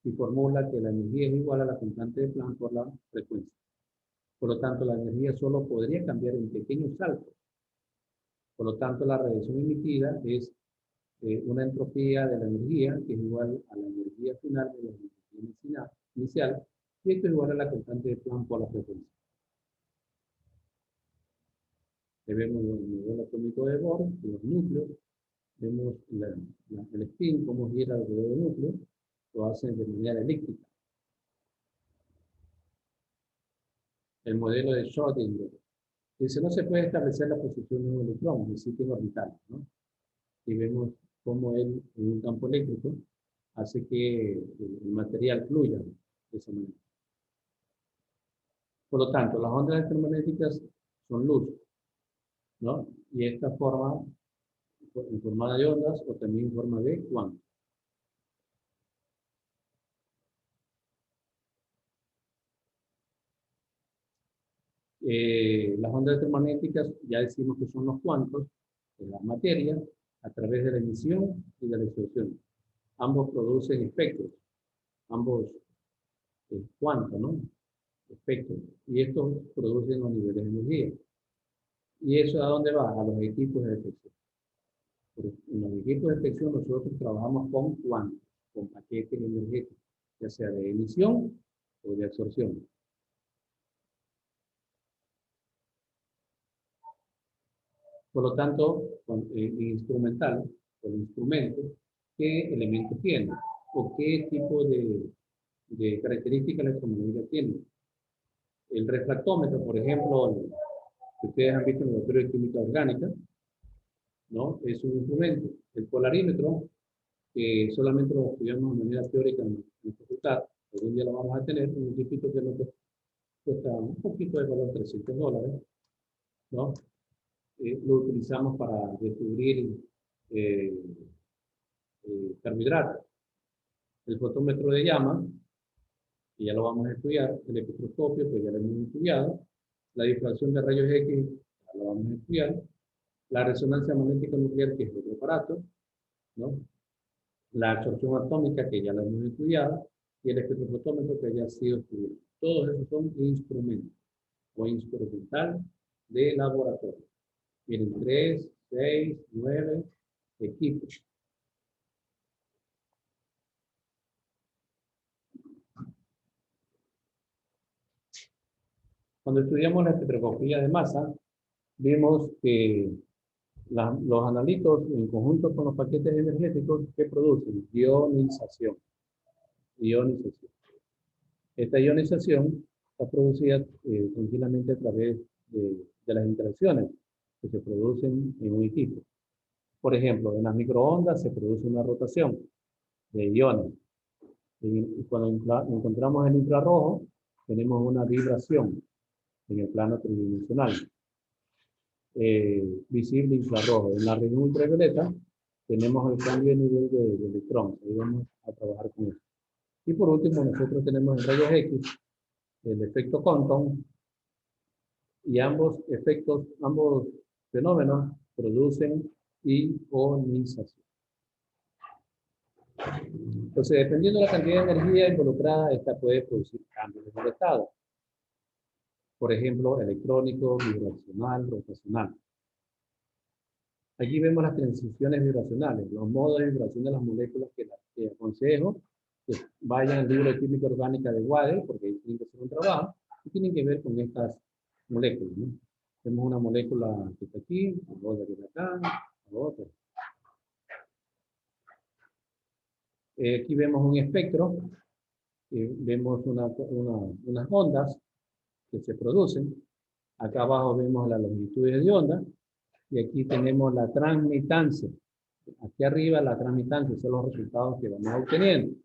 y formula que la energía es igual a la constante de Planck por la frecuencia. Por lo tanto, la energía solo podría cambiar en pequeños saltos. Por lo tanto, la radiación emitida es una entropía de la energía que es igual a la energía final de la energía inicial, y esto es igual a la constante de Planck por la frecuencia. Ahí vemos el modelo atómico de Bohr, los núcleos, vemos el spin, cómo gira alrededor del núcleo, lo hacen de manera elíptica. El modelo de Schrödinger dice, no se puede establecer la posición de un electrón en el sitio orbital, ¿no? Y vemos cómo él, en un campo eléctrico, hace que el material fluya de esa manera. Por lo tanto, las ondas electromagnéticas son luz, ¿no? Y esta forma, en forma de ondas o también en forma de cuantos. Las ondas electromagnéticas ya decimos que son los cuantos de la materia a través de la emisión y de la absorción. Ambos producen espectros, ambos cuantos, ¿no? Espectros. Y estos producen los niveles de energía. ¿Y eso a dónde va? A los equipos de detección. En los equipos de detección nosotros trabajamos con cuantos, con paquetes energéticos, ya sea de emisión o de absorción. Por lo tanto, instrumental, el instrumento, qué elementos tiene o qué tipo de características electromagnéticas tiene. El refractómetro, por ejemplo, que ustedes han visto en el laboratorio de química orgánica, ¿no? Es un instrumento. El polarímetro, que solamente lo estudiamos de manera teórica en la facultad, algún día lo vamos a tener, un equipito que nos cuesta un poquito de valor, $300, ¿no? Lo utilizamos para descubrir carbohidratos. El fotómetro de llama, que ya lo vamos a estudiar, el espectroscopio, que ya lo hemos estudiado, la difracción de rayos X, ya lo vamos a estudiar, la resonancia magnética nuclear, que es otro aparato, ¿no? La absorción atómica, que ya lo hemos estudiado, y el espectrofotómetro, que ya ha sido estudiado. Todos esos son instrumentos o instrumental de laboratorio. Miren, 3, 6, 9 equipos. Cuando estudiamos la espectroscopía de masa, vimos que los analitos, en conjunto con los paquetes energéticos, que producen ionización. Ionización. Esta ionización está producida tranquilamente a través de las interacciones que se producen en un equipo. Por ejemplo, en las microondas se produce una rotación de iones. Y cuando encontramos el infrarrojo, tenemos una vibración en el plano tridimensional. Visible infrarrojo. En la región ultravioleta tenemos el cambio de nivel de electrón. Ahí vamos a trabajar con eso. Y por último, nosotros tenemos en rayos X el efecto Compton, y ambos fenómenos producen ionización. Entonces, dependiendo de la cantidad de energía involucrada, esta puede producir cambios en el estado. Por ejemplo, electrónico, vibracional, rotacional. Aquí vemos las transiciones vibracionales, los modos de vibración de las moléculas que aconsejo que vayan al libro de química orgánica de Wade, porque ahí tienen que hacer un trabajo, y tienen que ver con estas moléculas, ¿no? Tenemos una molécula que está aquí, otra que está acá, otra. Aquí vemos un espectro, vemos unas ondas que se producen. Acá abajo vemos las longitudes de onda, y aquí tenemos la transmitancia. Aquí arriba la transmitancia son los resultados que vamos obteniendo.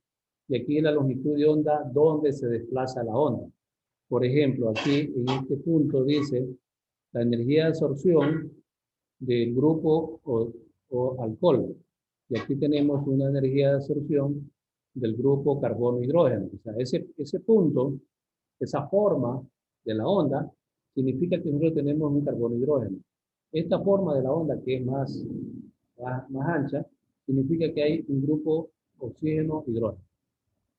Y aquí la longitud de onda donde se desplaza la onda. Por ejemplo, aquí en este punto dice la energía de absorción del grupo o alcohol. Y aquí tenemos una energía de absorción del grupo carbono-hidrógeno. O sea, ese punto, esa forma de la onda, significa que nosotros tenemos un carbono-hidrógeno. Esta forma de la onda, que es más ancha, significa que hay un grupo oxígeno-hidrógeno.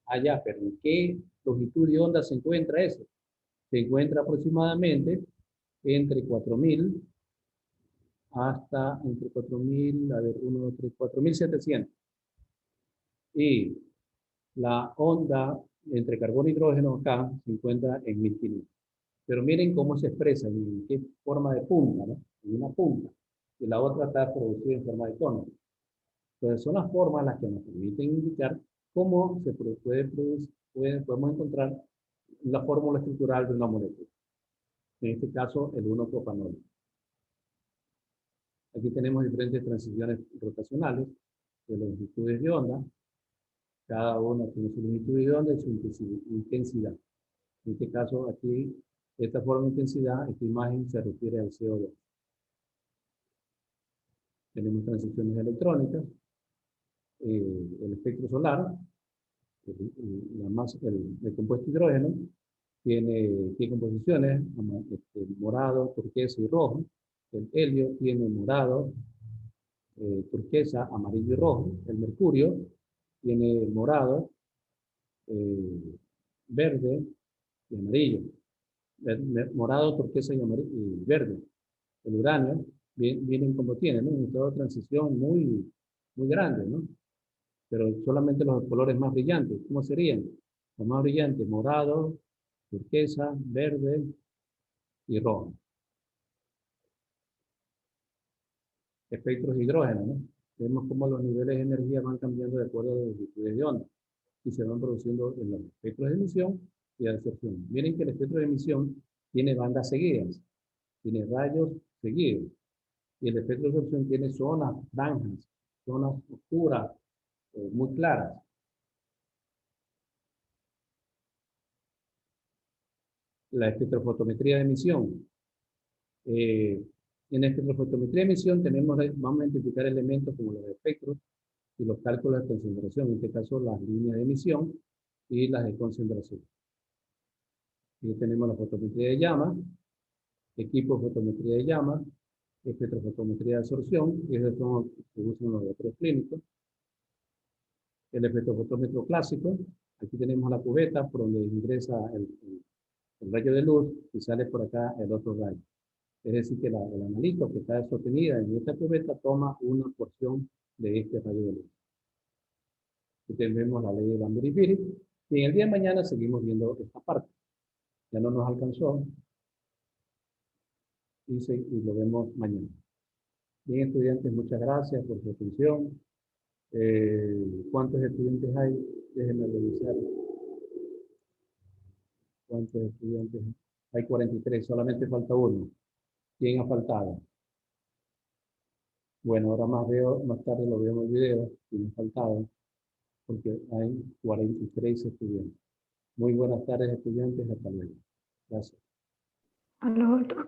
Allá, pero ¿en qué longitud de onda se encuentra eso? Se encuentra aproximadamente entre 4000 hasta entre 4000, a ver, 1, 3, 4700. Y la onda entre carbono y hidrógeno acá se encuentra en 1500. Pero miren cómo se expresa, en qué forma de punta, ¿no? En una punta. Y la otra está producida en forma de cono. Entonces son las formas las que nos permiten indicar cómo se puede producir, podemos encontrar la fórmula estructural de una molécula. En este caso, el 1-propanol. Aquí tenemos diferentes transiciones rotacionales de longitudes de onda. Cada una tiene su longitud de onda y su intensidad. En este caso, aquí, esta forma de intensidad, esta imagen se refiere al CO2. Tenemos transiciones electrónicas, el espectro solar, el compuesto hidrógeno, tiene composiciones, morado, turquesa y rojo. El helio tiene morado, turquesa, amarillo y rojo. El mercurio tiene morado, verde y amarillo. Morado, turquesa y amarillo y verde. El uranio vienen como tiene, ¿no? Un estado de transición muy grande, ¿no? Pero solamente los colores más brillantes. ¿Cómo serían? Los más brillantes, morado, turquesa, verde y rojo. Espectros de hidrógeno, ¿no? Vemos cómo los niveles de energía van cambiando de acuerdo a las longitudes de onda y se van produciendo en los espectros de emisión y de absorción. Miren que el espectro de emisión tiene bandas seguidas, tiene rayos seguidos, y el espectro de absorción tiene zonas, franjas, zonas oscuras, muy claras. La espectrofotometría de emisión. En la espectrofotometría de emisión vamos a identificar elementos como los espectros y los cálculos de concentración, en este caso las líneas de emisión y las de concentración. Aquí tenemos la fotometría de llama, equipo de fotometría de llama, espectrofotometría de absorción, y esos son los que se usan en los laboratorios clínicos. El espectrofotómetro clásico, aquí tenemos la cubeta por donde ingresa el rayo de luz y sale por acá el otro rayo. Es decir, que el analito que está sostenida en esta cubeta toma una porción de este rayo de luz. Aquí tenemos la ley de Lambert-Eaton, y en el día de mañana seguimos viendo esta parte. Ya no nos alcanzó y lo vemos mañana. Bien, estudiantes, muchas gracias por su atención. ¿Cuántos estudiantes hay? Déjenme revisar. ¿Cuántos estudiantes hay? Hay 43, solamente falta uno. ¿Quién ha faltado? Bueno, ahora más tarde lo veo en el video, quién ha faltado, porque hay 43 estudiantes. Muy buenas tardes, estudiantes, hasta luego. Gracias. A los otros.